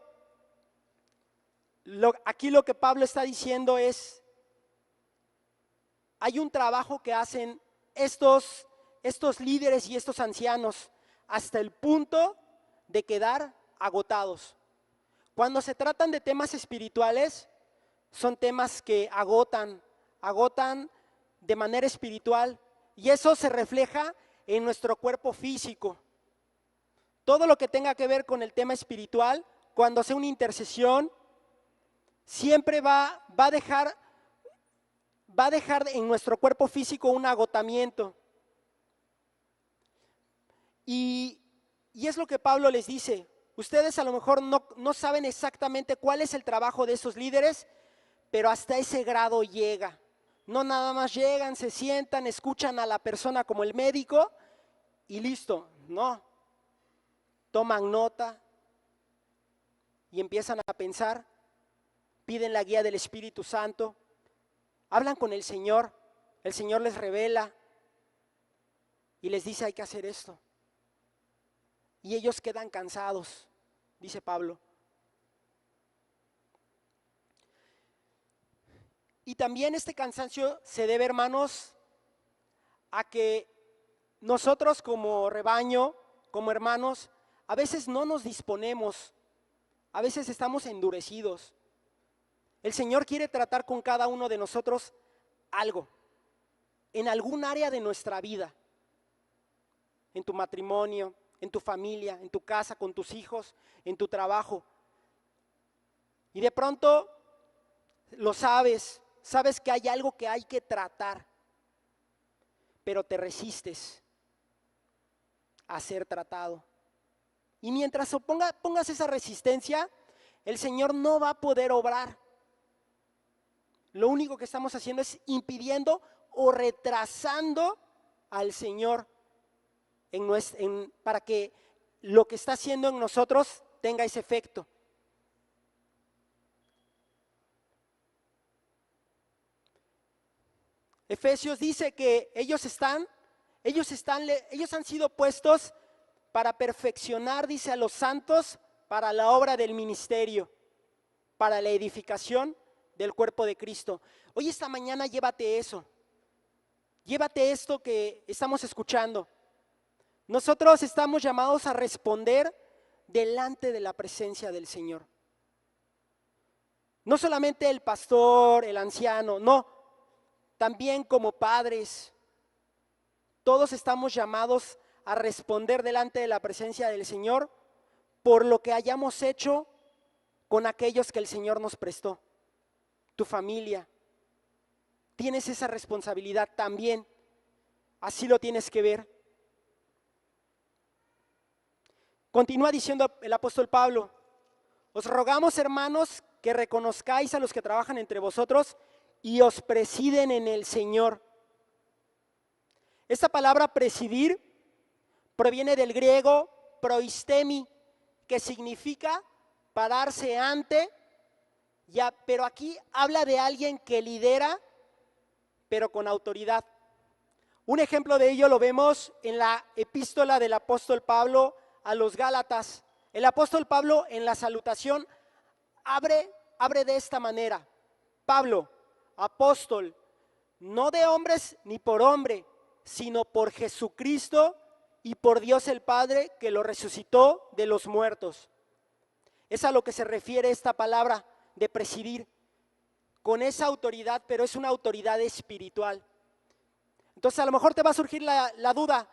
aquí lo que Pablo está diciendo es, hay un trabajo que hacen estos líderes y estos ancianos hasta el punto de quedar agotados. Cuando se tratan de temas espirituales, son temas que agotan de manera espiritual y eso se refleja en nuestro cuerpo físico. Todo lo que tenga que ver con el tema espiritual, cuando sea una intercesión, siempre va a dejar en nuestro cuerpo físico un agotamiento. Y es lo que Pablo les dice. Ustedes a lo mejor no saben exactamente cuál es el trabajo de esos líderes, pero hasta ese grado llega. No nada más llegan, se sientan, escuchan a la persona como el médico y listo. No. Toman nota y empiezan a pensar, piden la guía del Espíritu Santo, hablan con el Señor les revela y les dice hay que hacer esto. Y ellos quedan cansados, dice Pablo. Y también este cansancio se debe, hermanos, a que nosotros como rebaño, como hermanos, a veces no nos disponemos, a veces estamos endurecidos. El Señor quiere tratar con cada uno de nosotros algo, en algún área de nuestra vida, en tu matrimonio, en tu familia, en tu casa, con tus hijos, en tu trabajo. Y de pronto lo sabes que hay algo que hay que tratar, pero te resistes a ser tratado. Y mientras pongas esa resistencia, el Señor no va a poder obrar. Lo único que estamos haciendo es impidiendo o retrasando al Señor para que lo que está haciendo en nosotros tenga ese efecto. Efesios dice que ellos han sido puestos para perfeccionar, dice, a los santos para la obra del ministerio, para la edificación del cuerpo de Cristo. Hoy esta mañana llévate eso, llévate esto que estamos escuchando. Nosotros estamos llamados a responder delante de la presencia del Señor. No solamente el pastor, el anciano, no. también como padres, todos estamos llamados a responder delante de la presencia del Señor por lo que hayamos hecho con aquellos que el Señor nos prestó. Tu familia, tienes esa responsabilidad también, así lo tienes que ver. Continúa diciendo el apóstol Pablo: os rogamos, hermanos, que reconozcáis a los que trabajan entre vosotros y os presiden en el Señor. Esta palabra presidir proviene del griego proistemi, que significa pararse ante, pero aquí habla de alguien que lidera, pero con autoridad. Un ejemplo de ello lo vemos en la epístola del apóstol Pablo a los Gálatas. El apóstol Pablo en la salutación abre de esta manera: Pablo, apóstol, no de hombres ni por hombre, sino por Jesucristo y por Dios el Padre, que lo resucitó de los muertos. Es a lo que se refiere esta palabra de presidir, con esa autoridad, pero es una autoridad espiritual. Entonces a lo mejor te va a surgir la duda: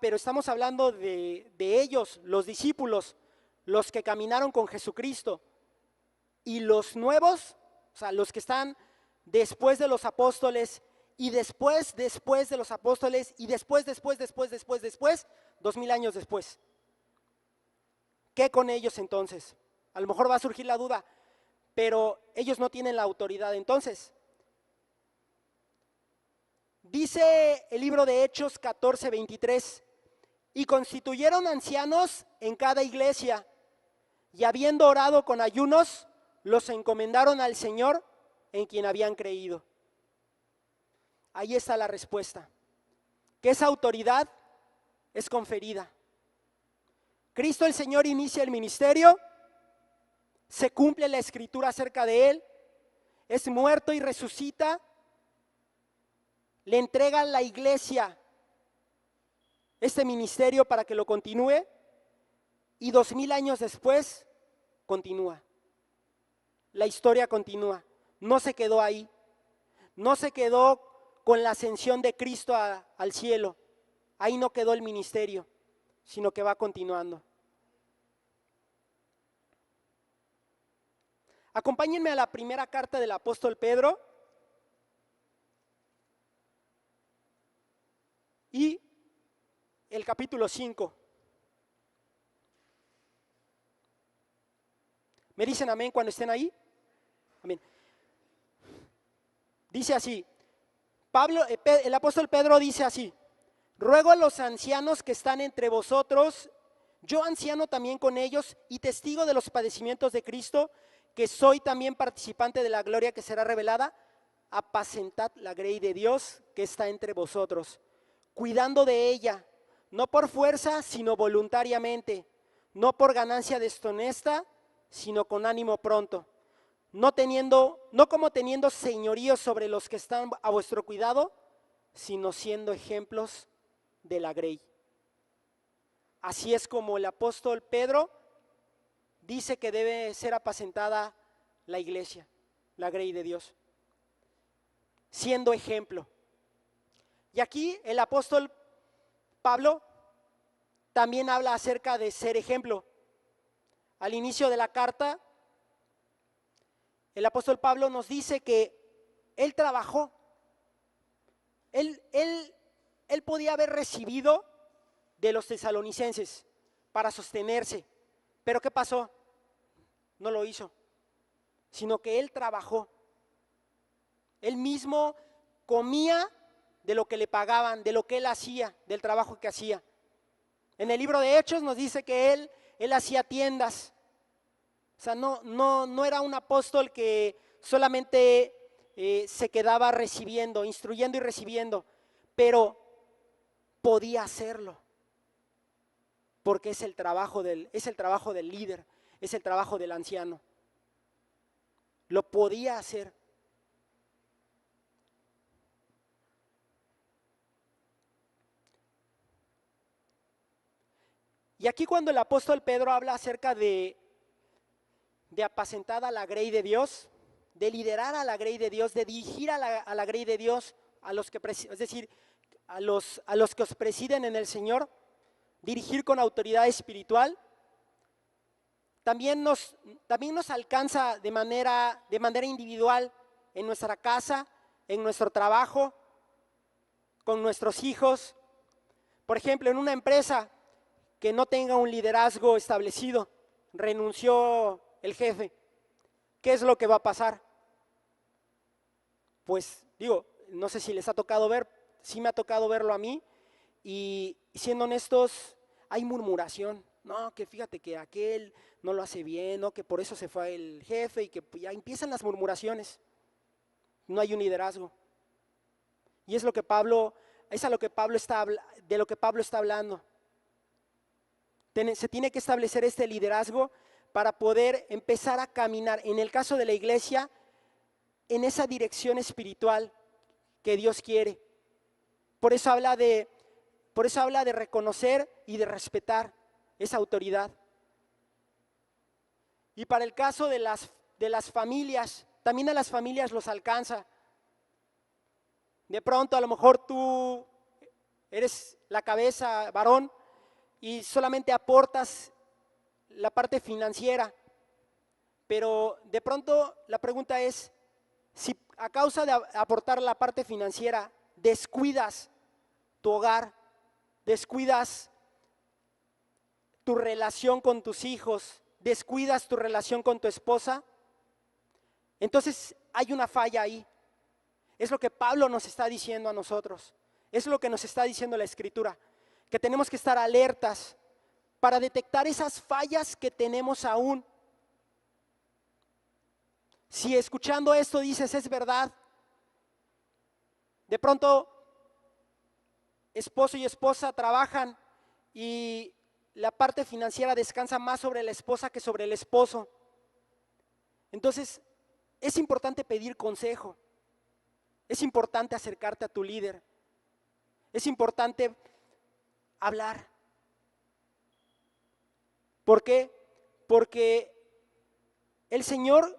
pero estamos hablando de ellos, los discípulos, los que caminaron con Jesucristo, y los nuevos, o sea, los que están después de los apóstoles, y después de los apóstoles, y después, 2000 años después. ¿Qué con ellos entonces? A lo mejor va a surgir la duda, pero ellos no tienen la autoridad entonces. Dice el libro de Hechos 14:23, y constituyeron ancianos en cada iglesia, y habiendo orado con ayunos, los encomendaron al Señor en quien habían creído. Ahí está la respuesta, que esa autoridad es conferida. Cristo el Señor inicia el ministerio, se cumple la escritura acerca de Él, es muerto y resucita, le entrega a la iglesia este ministerio para que lo continúe, y 2000 años después continúa. La historia continúa, no se quedó ahí, no se quedó con la ascensión de Cristo al cielo, ahí no quedó el ministerio, sino que va continuando. Acompáñenme a la primera carta del apóstol Pedro y el capítulo 5. ¿Me dicen amén cuando estén ahí? Amén. Dice así, el apóstol Pedro dice así: ruego a los ancianos que están entre vosotros, yo anciano también con ellos y testigo de los padecimientos de Cristo, que soy también participante de la gloria que será revelada, apacentad la grey de Dios que está entre vosotros, cuidando de ella, no por fuerza, sino voluntariamente, no por ganancia deshonesta, sino con ánimo pronto, no como teniendo señorío sobre los que están a vuestro cuidado, sino siendo ejemplos de la grey. Así es como el apóstol Pedro dice que debe ser apacentada la iglesia, la grey de Dios, siendo ejemplo. Y aquí el apóstol Pablo también habla acerca de ser ejemplo. Al inicio de la carta, el apóstol Pablo nos dice que él trabajó. Él podía haber recibido de los tesalonicenses para sostenerse. Pero ¿qué pasó? No lo hizo, sino que él trabajó. Él mismo comía de lo que le pagaban, de lo que él hacía, del trabajo que hacía. En el libro de Hechos nos dice que él hacía tiendas. O sea, no era un apóstol que solamente se quedaba recibiendo, instruyendo y recibiendo, pero podía hacerlo. Porque es el trabajo del líder, es el trabajo del anciano. Lo podía hacer. Y aquí cuando el apóstol Pedro habla acerca de apacentar a la grey de Dios, de liderar a la grey de Dios, de dirigir a la grey de Dios es decir, a los que os presiden en el Señor, dirigir con autoridad espiritual. También nos alcanza de manera individual en nuestra casa, en nuestro trabajo, con nuestros hijos. Por ejemplo, en una empresa que no tenga un liderazgo establecido, renunció el jefe, ¿qué es lo que va a pasar? Pues digo, no sé si les ha tocado ver, sí me ha tocado verlo a mí, y siendo honestos, hay murmuración. No, que fíjate que aquel no lo hace bien, no, que por eso se fue el jefe, y que ya empiezan las murmuraciones. No hay un liderazgo. Y es a lo que Pablo está hablando. Se tiene que establecer este liderazgo para poder empezar a caminar, en el caso de la iglesia, en esa dirección espiritual que Dios quiere. Por eso habla de reconocer y de respetar esa autoridad. Y para el caso de las familias, también a las familias los alcanza. De pronto a lo mejor tú eres la cabeza, varón, y solamente aportas la parte financiera, pero de pronto la pregunta es, si a causa de aportar la parte financiera descuidas tu hogar, descuidas tu relación con tus hijos, descuidas tu relación con tu esposa, entonces hay una falla ahí. Es lo que Pablo nos está diciendo a nosotros, es lo que nos está diciendo la Escritura, que tenemos que estar alertas para detectar esas fallas que tenemos aún. Si escuchando esto dices, es verdad, de pronto esposo y esposa trabajan y la parte financiera descansa más sobre la esposa que sobre el esposo. Entonces, es importante pedir consejo, es importante acercarte a tu líder, es importante hablar. ¿Por qué? Porque el Señor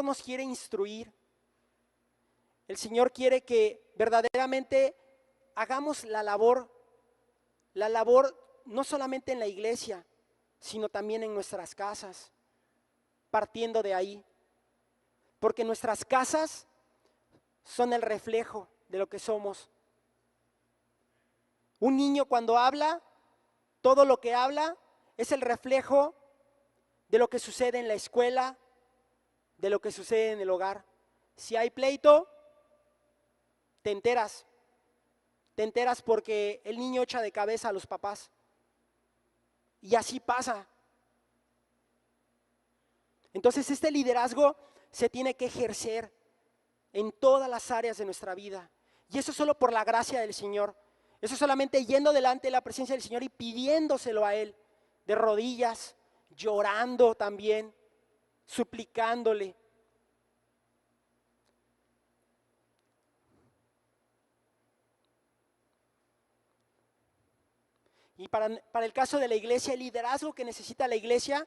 nos quiere instruir. El Señor quiere que verdaderamente hagamos la labor no solamente en la iglesia, sino también en nuestras casas, partiendo de ahí. Porque nuestras casas son el reflejo de lo que somos. Un niño cuando habla, todo lo que habla es el reflejo de lo que sucede en la escuela, de lo que sucede en el hogar. Si hay pleito, te enteras porque el niño echa de cabeza a los papás. Y así pasa. Entonces este liderazgo se tiene que ejercer en todas las áreas de nuestra vida. Y eso solo por la gracia del Señor. Eso solamente yendo delante de la presencia del Señor y pidiéndoselo a Él, de rodillas, llorando también, suplicándole. Y para el caso de la iglesia, el liderazgo que necesita la iglesia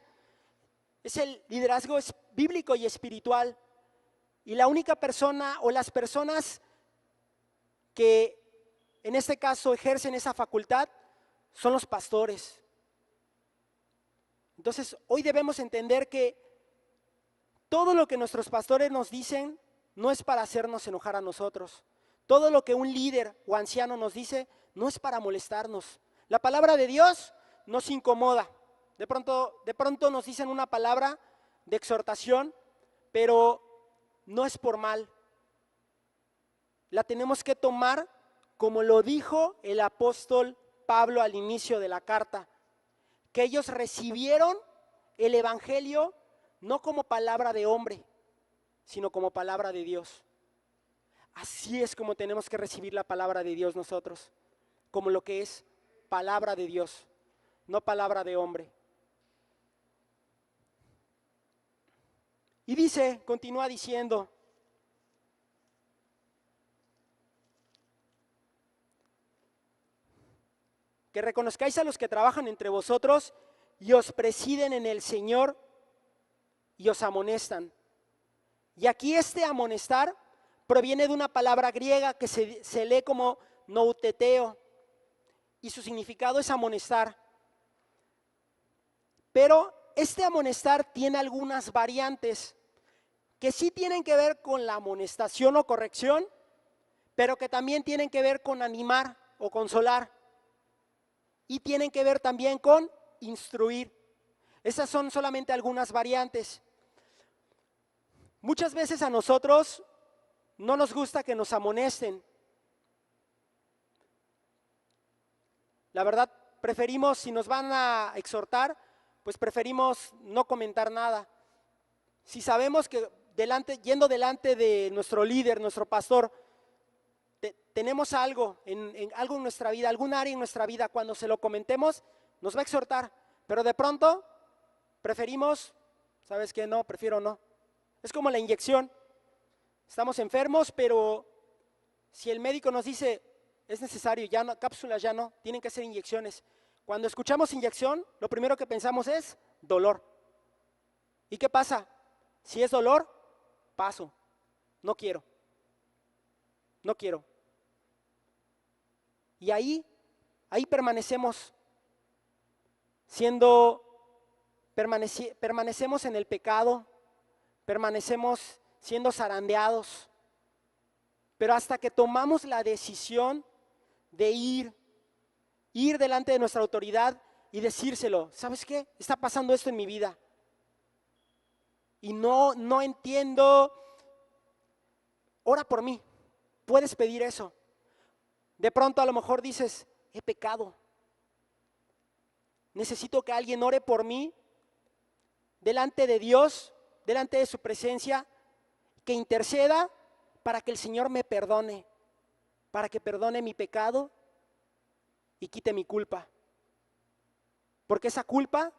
es el liderazgo bíblico y espiritual. Y la única persona o las personas que en este caso ejercen esa facultad son los pastores. Entonces, hoy debemos entender que todo lo que nuestros pastores nos dicen no es para hacernos enojar a nosotros. Todo lo que un líder o anciano nos dice no es para molestarnos. La palabra de Dios nos incomoda. De pronto nos dicen una palabra de exhortación, pero no es por mal. La tenemos que tomar como lo dijo el apóstol Pablo al inicio de la carta, que ellos recibieron el evangelio no como palabra de hombre, sino como palabra de Dios. Así es como tenemos que recibir la palabra de Dios nosotros, como lo que es palabra de Dios, no palabra de hombre. Y dice, continúa diciendo, que reconozcáis a los que trabajan entre vosotros y os presiden en el Señor y os amonestan. Y aquí este amonestar proviene de una palabra griega que se lee como nouteteo y su significado es amonestar. Pero este amonestar tiene algunas variantes que sí tienen que ver con la amonestación o corrección, pero que también tienen que ver con animar o consolar. Y tienen que ver también con instruir. Esas son solamente algunas variantes. Muchas veces a nosotros no nos gusta que nos amonesten. La verdad, preferimos, si nos van a exhortar, pues preferimos no comentar nada. Si sabemos que yendo delante de nuestro líder, nuestro pastor, tenemos algo algo en nuestra vida, algún área en nuestra vida, cuando se lo comentemos, nos va a exhortar, pero de pronto preferimos, ¿sabes qué? No, prefiero no. Es como la inyección. Estamos enfermos, pero si el médico nos dice, es necesario, ya no, cápsulas ya no, tienen que ser inyecciones. Cuando escuchamos inyección, lo primero que pensamos es dolor. ¿Y qué pasa? Si es dolor, paso, no quiero. No quiero. Y ahí permanecemos, permanecemos en el pecado, permanecemos siendo zarandeados, pero hasta que tomamos la decisión de ir delante de nuestra autoridad y decírselo, ¿sabes qué? Está pasando esto en mi vida y no entiendo, ora por mí, puedes pedir eso. De pronto a lo mejor dices, he pecado, necesito que alguien ore por mí delante de Dios, delante de su presencia, que interceda para que el Señor me perdone, para que perdone mi pecado y quite mi culpa. Porque esa culpa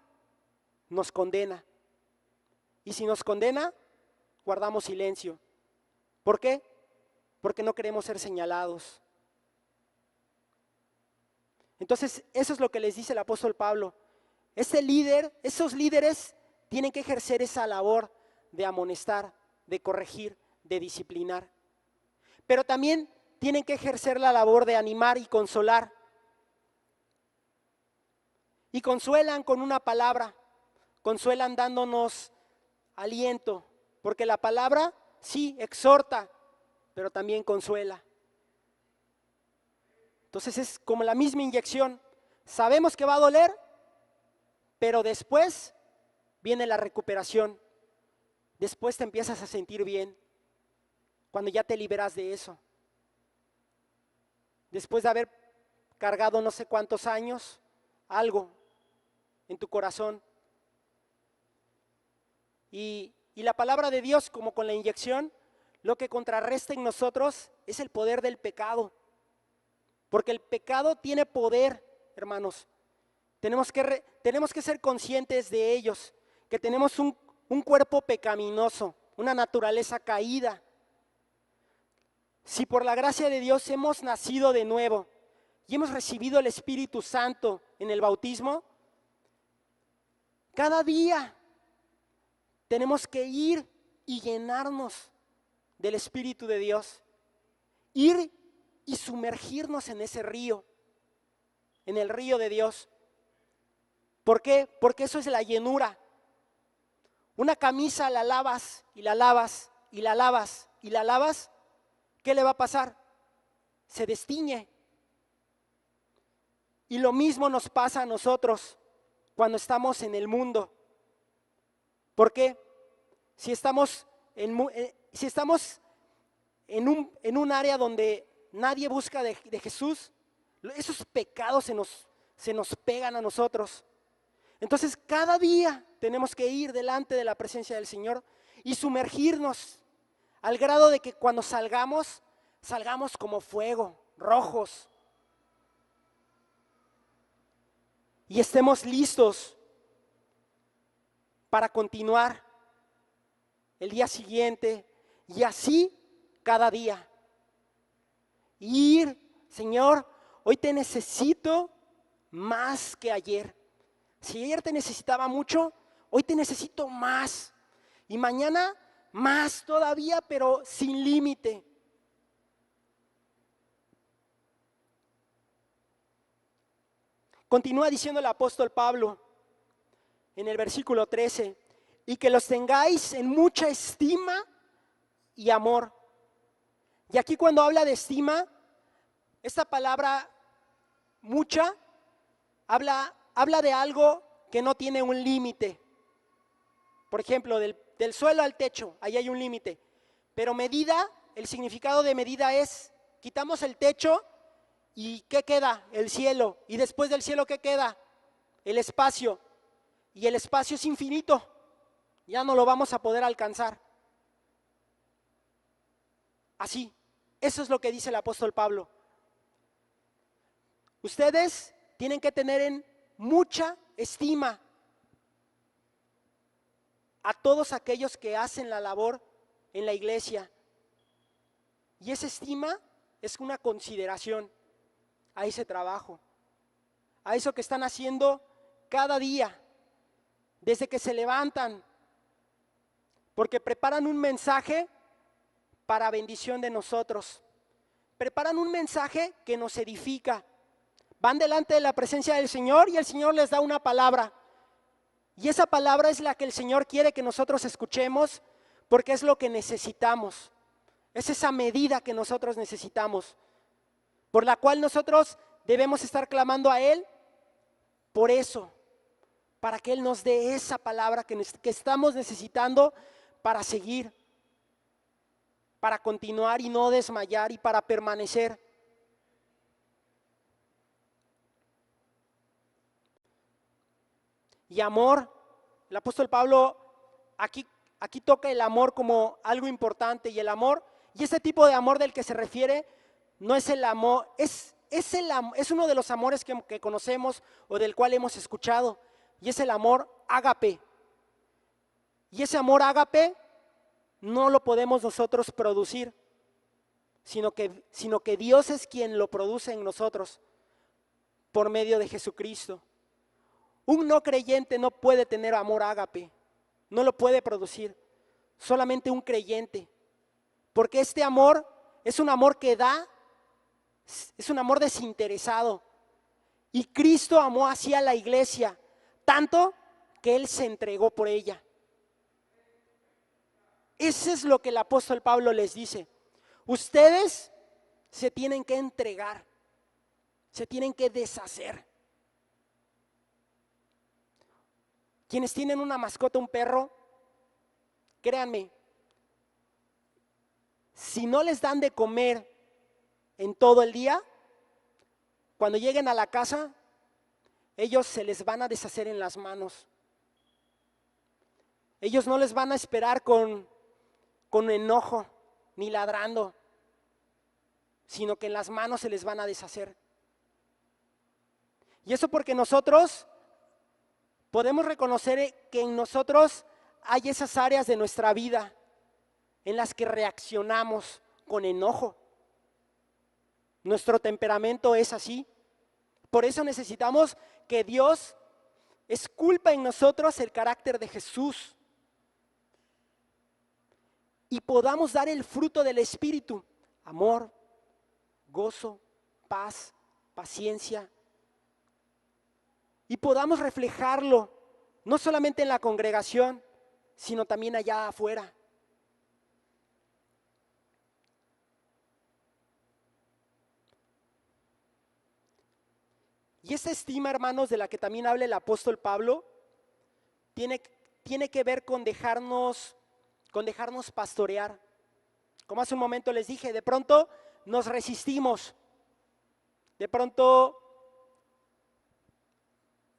nos condena. Y si nos condena, guardamos silencio. ¿Por qué? Porque no queremos ser señalados. Entonces, eso es lo que les dice el apóstol Pablo. Esos líderes tienen que ejercer esa labor de amonestar, de corregir, de disciplinar. Pero también tienen que ejercer la labor de animar y consolar. Y consuelan con una palabra, consuelan dándonos aliento, porque la palabra sí exhorta, pero también consuela. Entonces es como la misma inyección. Sabemos que va a doler, pero después viene la recuperación. Después te empiezas a sentir bien, cuando ya te liberas de eso. Después de haber cargado no sé cuántos años, algo en tu corazón. Y la palabra de Dios, como con la inyección, lo que contrarresta en nosotros es el poder del pecado. Porque el pecado tiene poder, hermanos. Tenemos que ser conscientes de ellos, que tenemos un cuerpo pecaminoso, una naturaleza caída. Si por la gracia de Dios hemos nacido de nuevo y hemos recibido el Espíritu Santo en el bautismo, cada día tenemos que ir y llenarnos del Espíritu de Dios. Ir y sumergirnos en ese río, en el río de Dios. ¿Por qué? Porque eso es la llenura. Una camisa la lavas y la lavas y la lavas y la lavas, ¿qué le va a pasar? Se destiñe. Y lo mismo nos pasa a nosotros cuando estamos en el mundo. ¿Por qué? Si estamos en un área donde nadie busca de Jesús, esos pecados se nos pegan a nosotros. Entonces cada día tenemos que ir delante de la presencia del Señor y sumergirnos al grado de que cuando salgamos como fuego, rojos. Y estemos listos para continuar el día siguiente y así cada día. Ir, Señor, hoy te necesito más que ayer. Si ayer te necesitaba mucho, hoy te necesito más. Y mañana más todavía, pero sin límite. Continúa diciendo el apóstol Pablo en el versículo 13, y que los tengáis en mucha estima y amor. Y aquí cuando habla de estima, esta palabra mucha habla de algo que no tiene un límite. Por ejemplo, del suelo al techo, ahí hay un límite. Pero medida, el significado de medida es, quitamos el techo y ¿qué queda? El cielo. Y después del cielo, ¿qué queda? El espacio. Y el espacio es infinito. Ya no lo vamos a poder alcanzar. Así, eso es lo que dice el apóstol Pablo. Ustedes tienen que tener en mucha estima a todos aquellos que hacen la labor en la iglesia. Y esa estima es una consideración a ese trabajo, a eso que están haciendo cada día, desde que se levantan, porque preparan un mensaje para bendición de nosotros. Preparan un mensaje que nos edifica. Van delante de la presencia del Señor y el Señor les da una palabra. Y esa palabra es la que el Señor quiere que nosotros escuchemos, porque es lo que necesitamos. Es esa medida que nosotros necesitamos, por la cual nosotros debemos estar clamando a Él por eso, para que Él nos dé esa palabra que estamos necesitando para seguir, para continuar y no desmayar y para permanecer. Y amor, el apóstol Pablo aquí toca el amor como algo importante, y el amor, y este tipo de amor del que se refiere, no es el amor, es uno de los amores que conocemos o del cual hemos escuchado, y es el amor ágape. Y ese amor ágape no lo podemos nosotros producir, sino que Dios es quien lo produce en nosotros por medio de Jesucristo. Un no creyente no puede tener amor ágape, no lo puede producir, solamente un creyente, porque este amor es un amor que da, es un amor desinteresado, y Cristo amó así a la iglesia, tanto que Él se entregó por ella. Eso es lo que el apóstol Pablo les dice. Ustedes se tienen que entregar, se tienen que deshacer. Quienes tienen una mascota, un perro, créanme, si no les dan de comer en todo el día, cuando lleguen a la casa, ellos se les van a deshacer en las manos. Ellos no les van a esperar con enojo ni ladrando, sino que en las manos se les van a deshacer. Y eso porque nosotros podemos reconocer que en nosotros hay esas áreas de nuestra vida en las que reaccionamos con enojo. Nuestro temperamento es así. Por eso necesitamos que Dios esculpa en nosotros el carácter de Jesús y podamos dar el fruto del Espíritu: amor, gozo, paz, paciencia. Y podamos reflejarlo, no solamente en la congregación, sino también allá afuera. Y esta estima, hermanos, de la que también habla el apóstol Pablo, tiene que ver con dejarnos pastorear. Como hace un momento les dije, de pronto nos resistimos, de pronto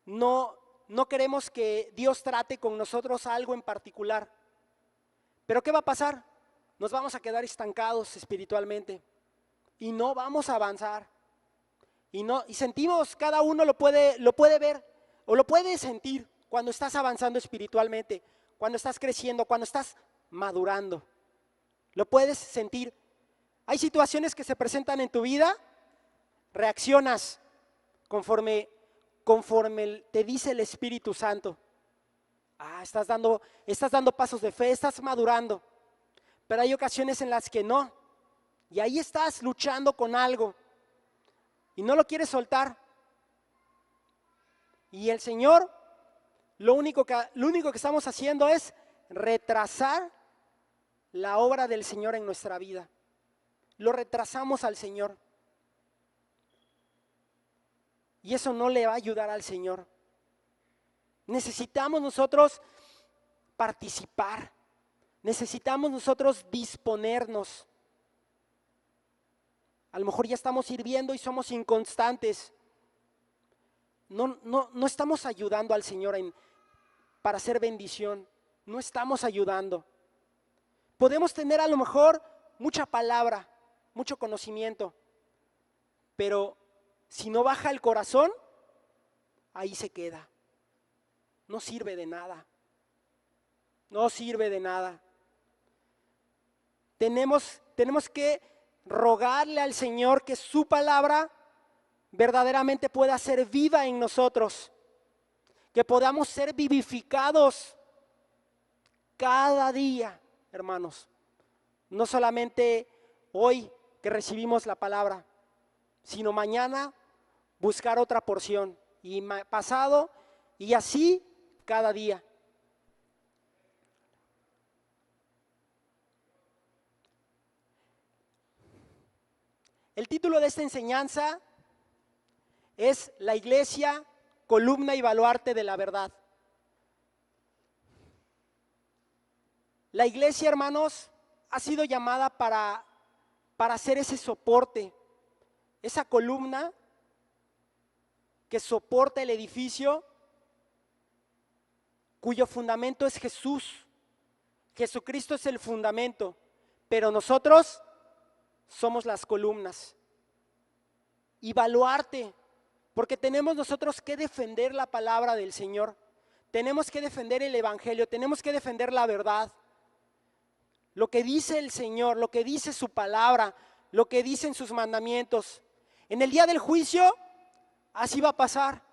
no queremos que Dios trate con nosotros algo en particular. Pero ¿qué va a pasar? Nos vamos a quedar estancados espiritualmente y no vamos a avanzar. Y sentimos, cada uno lo puede ver o lo puede sentir cuando estás avanzando espiritualmente, cuando estás creciendo, cuando estás madurando. Lo puedes sentir. Hay situaciones que se presentan en tu vida, reaccionas conforme te dice el Espíritu Santo. Estás dando pasos de fe, estás madurando. Pero hay ocasiones en las que no. Y ahí estás luchando con algo y no lo quieres soltar. Y el Señor, lo único que estamos haciendo es retrasar la obra del Señor en nuestra vida. Lo retrasamos al Señor. Y eso no le va a ayudar al Señor. Necesitamos nosotros participar. Necesitamos nosotros disponernos. A lo mejor ya estamos sirviendo y somos inconstantes. No estamos ayudando al Señor para hacer bendición. No estamos ayudando. Podemos tener a lo mejor mucha palabra, mucho conocimiento, pero si no baja el corazón, ahí se queda. No sirve de nada. No sirve de nada. Tenemos que rogarle al Señor que su palabra verdaderamente pueda ser viva en nosotros, que podamos ser vivificados cada día, hermanos. No solamente hoy que recibimos la palabra, sino mañana buscar otra porción y pasado y así cada día. El título de esta enseñanza es La Iglesia, columna y baluarte de la verdad. La iglesia, hermanos, ha sido llamada para hacer ese soporte, esa columna que soporta el edificio, cuyo fundamento es Jesús. Jesucristo es el fundamento, pero nosotros somos las columnas. Y baluarte, porque tenemos nosotros que defender la palabra del Señor, tenemos que defender el evangelio, tenemos que defender la verdad. Lo que dice el Señor, lo que dice su palabra, lo que dicen sus mandamientos. En el día del juicio, así va a pasar.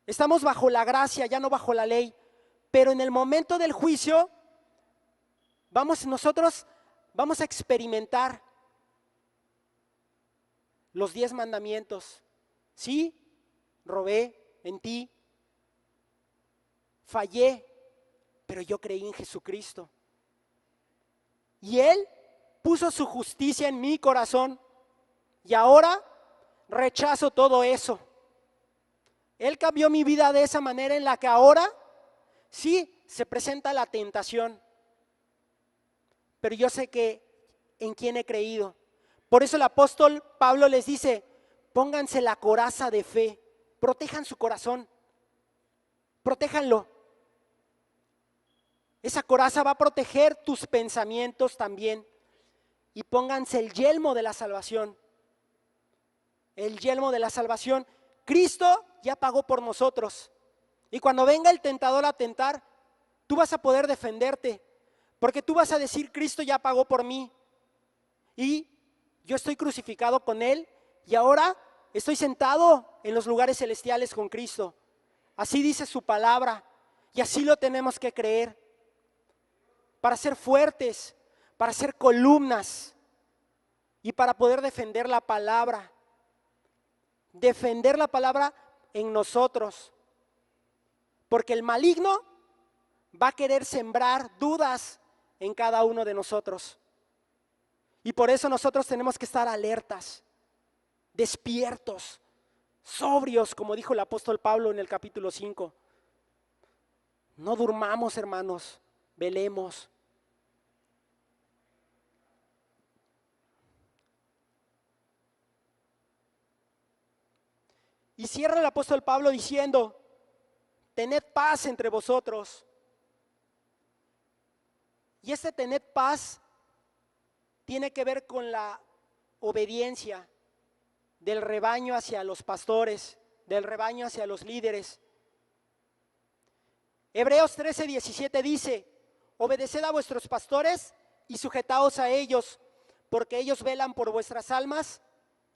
Estamos bajo la gracia, ya no bajo la ley, pero en el momento del juicio, nosotros vamos a experimentar los 10 mandamientos. Sí, robé, mentí, fallé, pero yo creí en Jesucristo. Y Él puso su justicia en mi corazón y ahora rechazo todo eso. Él cambió mi vida de esa manera en la que ahora sí se presenta la tentación, pero yo sé que en quién he creído. Por eso el apóstol Pablo les dice, pónganse la coraza de fe, protejan su corazón, protéjanlo. Esa coraza va a proteger tus pensamientos también. Y pónganse el yelmo de la salvación. El yelmo de la salvación. Cristo ya pagó por nosotros. Y cuando venga el tentador a tentar, tú vas a poder defenderte. Porque tú vas a decir, Cristo ya pagó por mí. Y yo estoy crucificado con Él. Y ahora estoy sentado en los lugares celestiales con Cristo. Así dice su palabra. Y así lo tenemos que creer. Para ser fuertes, para ser columnas y para poder defender la palabra. Defender la palabra en nosotros. Porque el maligno va a querer sembrar dudas en cada uno de nosotros. Y por eso nosotros tenemos que estar alertas, despiertos, sobrios, como dijo el apóstol Pablo en el capítulo 5. No durmamos, hermanos, velemos. Y cierra el apóstol Pablo diciendo, tened paz entre vosotros. Y este tened paz tiene que ver con la obediencia del rebaño hacia los pastores, del rebaño hacia los líderes. Hebreos 13:17 dice, obedeced a vuestros pastores y sujetaos a ellos, porque ellos velan por vuestras almas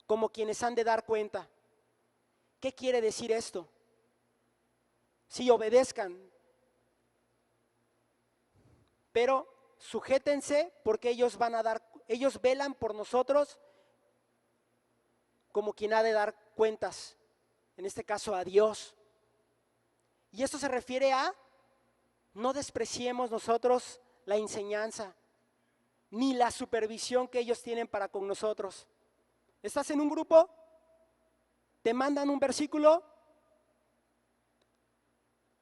como quienes han de dar cuenta. ¿Qué quiere decir esto? Sí, obedezcan, pero sujétense porque ellos velan por nosotros como quien ha de dar cuentas. en este caso a Dios. Y esto se refiere a no despreciemos nosotros la enseñanza ni la supervisión que ellos tienen para con nosotros. ¿Estás en un grupo? ¿Te mandan un versículo?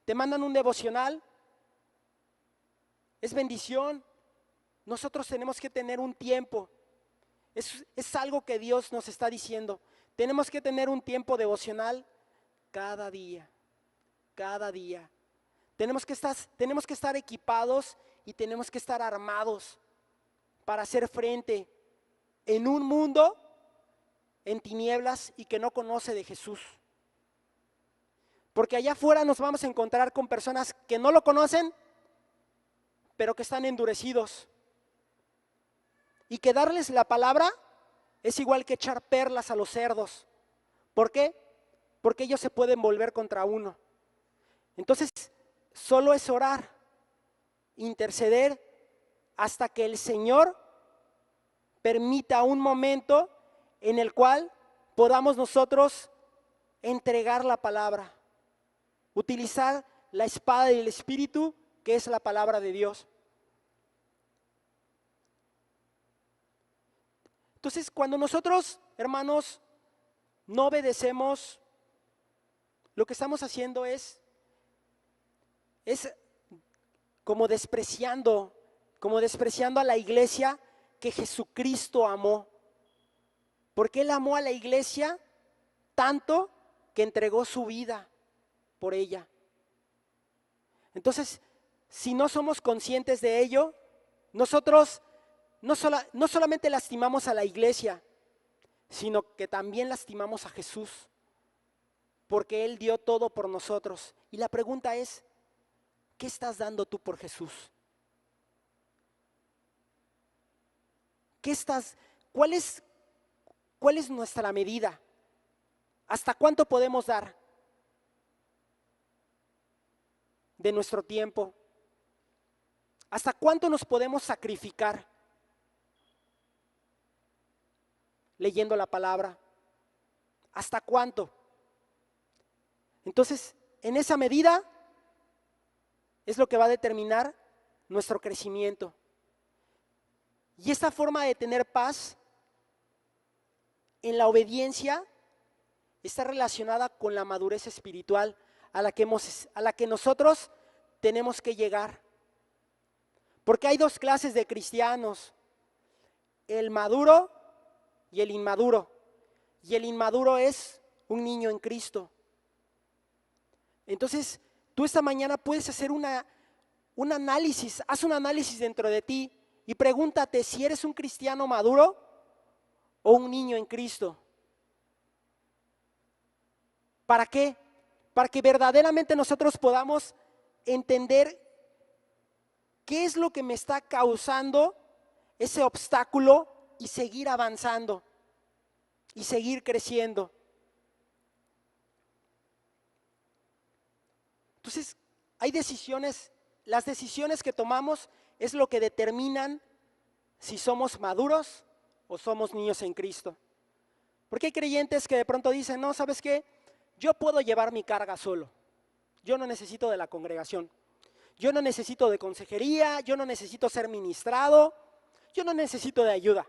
¿Te mandan un devocional? Es bendición. Nosotros tenemos que tener un tiempo. Es algo que Dios nos está diciendo. Tenemos que tener un tiempo devocional cada día. Cada día. Tenemos que estar equipados y tenemos que estar armados para hacer frente en un mundo en tinieblas y que no conoce de Jesús. Porque allá afuera nos vamos a encontrar con personas que no lo conocen, pero que están endurecidos. Y que darles la palabra es igual que echar perlas a los cerdos. ¿Por qué? Porque ellos se pueden volver contra uno. Entonces, solo es orar, interceder hasta que el Señor permita un momento en el cual podamos nosotros entregar la palabra, utilizar la espada del Espíritu, que es la palabra de Dios. Entonces, cuando nosotros, hermanos, no obedecemos, lo que estamos haciendo es como despreciando a la iglesia que Jesucristo amó. Porque Él amó a la iglesia tanto que entregó su vida por ella. Entonces, si no somos conscientes de ello, nosotros no solamente lastimamos a la iglesia, sino que también lastimamos a Jesús, porque Él dio todo por nosotros. Y la pregunta es, ¿qué estás dando tú por Jesús? ¿Cuál es nuestra medida? ¿Hasta cuánto podemos dar de nuestro tiempo? ¿Hasta cuánto nos podemos sacrificar leyendo la palabra? ¿Hasta cuánto? Entonces, en esa medida es lo que va a determinar nuestro crecimiento. Y esta forma de tener paz en la obediencia está relacionada con la madurez espiritual a la que nosotros tenemos que llegar. Porque hay dos clases de cristianos, el maduro y el inmaduro. Y el inmaduro es un niño en Cristo. Entonces, tú esta mañana puedes hacer un análisis, haz un análisis dentro de ti y pregúntate si eres un cristiano maduro o un niño en Cristo. ¿Para qué? Para que verdaderamente nosotros podamos entender qué es lo que me está causando ese obstáculo y seguir avanzando y seguir creciendo. Entonces, hay decisiones, las decisiones que tomamos es lo que determinan si somos maduros o somos niños en Cristo. Porque hay creyentes que de pronto dicen, no, ¿sabes qué? Yo puedo llevar mi carga solo. Yo no necesito de la congregación. Yo no necesito de consejería, yo no necesito ser ministrado, yo no necesito de ayuda.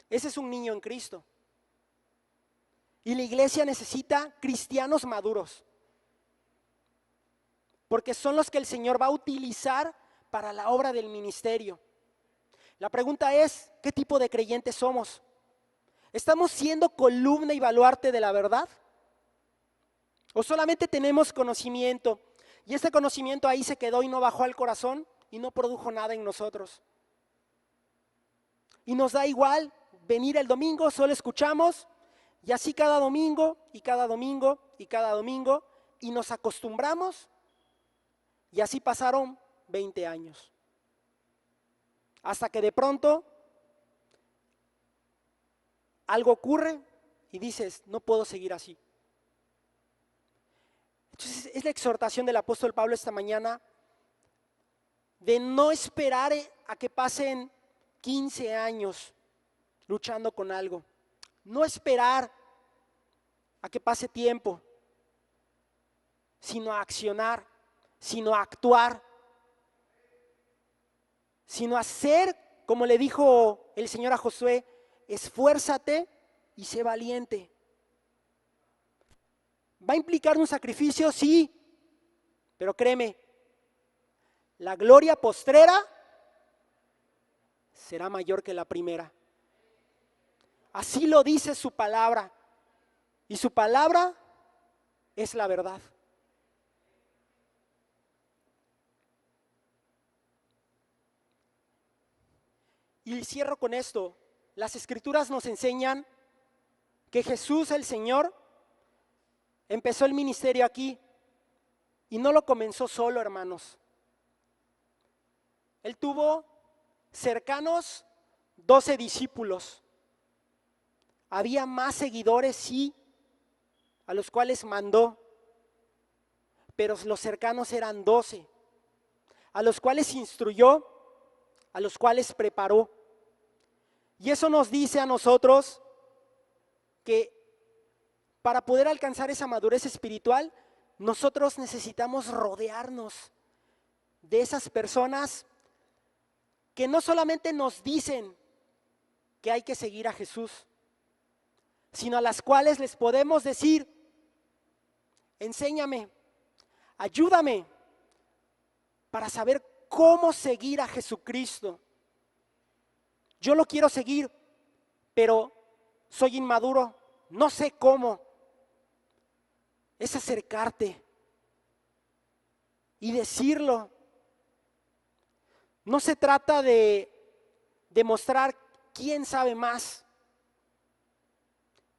Ese es un niño en Cristo. Y la iglesia necesita cristianos maduros. Porque son los que el Señor va a utilizar para la obra del ministerio. La pregunta es, ¿qué tipo de creyentes somos? ¿Estamos siendo columna y baluarte de la verdad? ¿O solamente tenemos conocimiento? Y este conocimiento ahí se quedó y no bajó al corazón y no produjo nada en nosotros. Y nos da igual venir el domingo, solo escuchamos, y así cada domingo, y cada domingo, y cada domingo, y nos acostumbramos, y así pasaron 20 años. Hasta que de pronto algo ocurre y dices, no puedo seguir así. Entonces es la exhortación del apóstol Pablo esta mañana de no esperar a que pasen 15 años luchando con algo. No esperar a que pase tiempo, sino a accionar, sino a actuar, sino a hacer, como le dijo el Señor a Josué, esfuérzate y sé valiente. ¿Va a implicar un sacrificio? Sí, pero créeme, la gloria postrera será mayor que la primera. Así lo dice su palabra, y su palabra es la verdad. Y cierro con esto. Las Escrituras nos enseñan que Jesús el Señor empezó el ministerio aquí y no lo comenzó solo, hermanos. Él tuvo cercanos 12 discípulos. Había más seguidores, sí, a los cuales mandó, pero los cercanos eran 12, a los cuales instruyó, a los cuales preparó. Y eso nos dice a nosotros que para poder alcanzar esa madurez espiritual, nosotros necesitamos rodearnos de esas personas que no solamente nos dicen que hay que seguir a Jesús, sino a las cuales les podemos decir, enséñame, ayúdame para saber cómo seguir a Jesucristo. Yo lo quiero seguir, pero soy inmaduro, no sé cómo. Es acercarte y decirlo. No se trata de demostrar quién sabe más,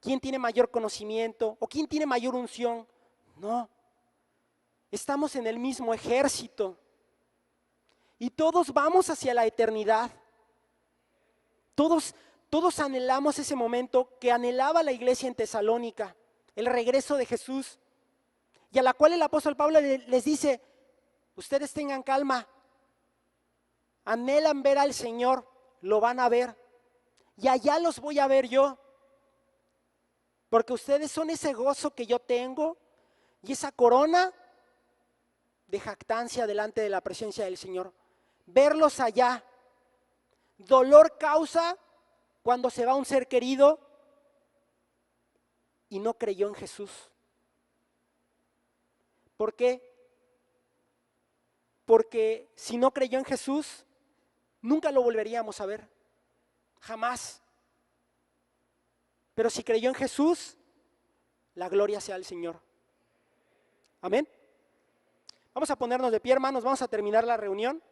quién tiene mayor conocimiento o quién tiene mayor unción. No, estamos en el mismo ejército y todos vamos hacia la eternidad. Todos anhelamos ese momento que anhelaba la iglesia en Tesalónica, el regreso de Jesús, y a la cual el apóstol Pablo les dice, ustedes tengan calma, anhelan ver al Señor, lo van a ver, y allá los voy a ver yo, porque ustedes son ese gozo que yo tengo y esa corona de jactancia delante de la presencia del Señor. Verlos allá. Dolor causa cuando se va un ser querido y no creyó en Jesús. ¿Por qué? Porque si no creyó en Jesús, nunca lo volveríamos a ver. Jamás. Pero si creyó en Jesús, la gloria sea al Señor. Amén. Vamos a ponernos de pie, hermanos, vamos a terminar la reunión.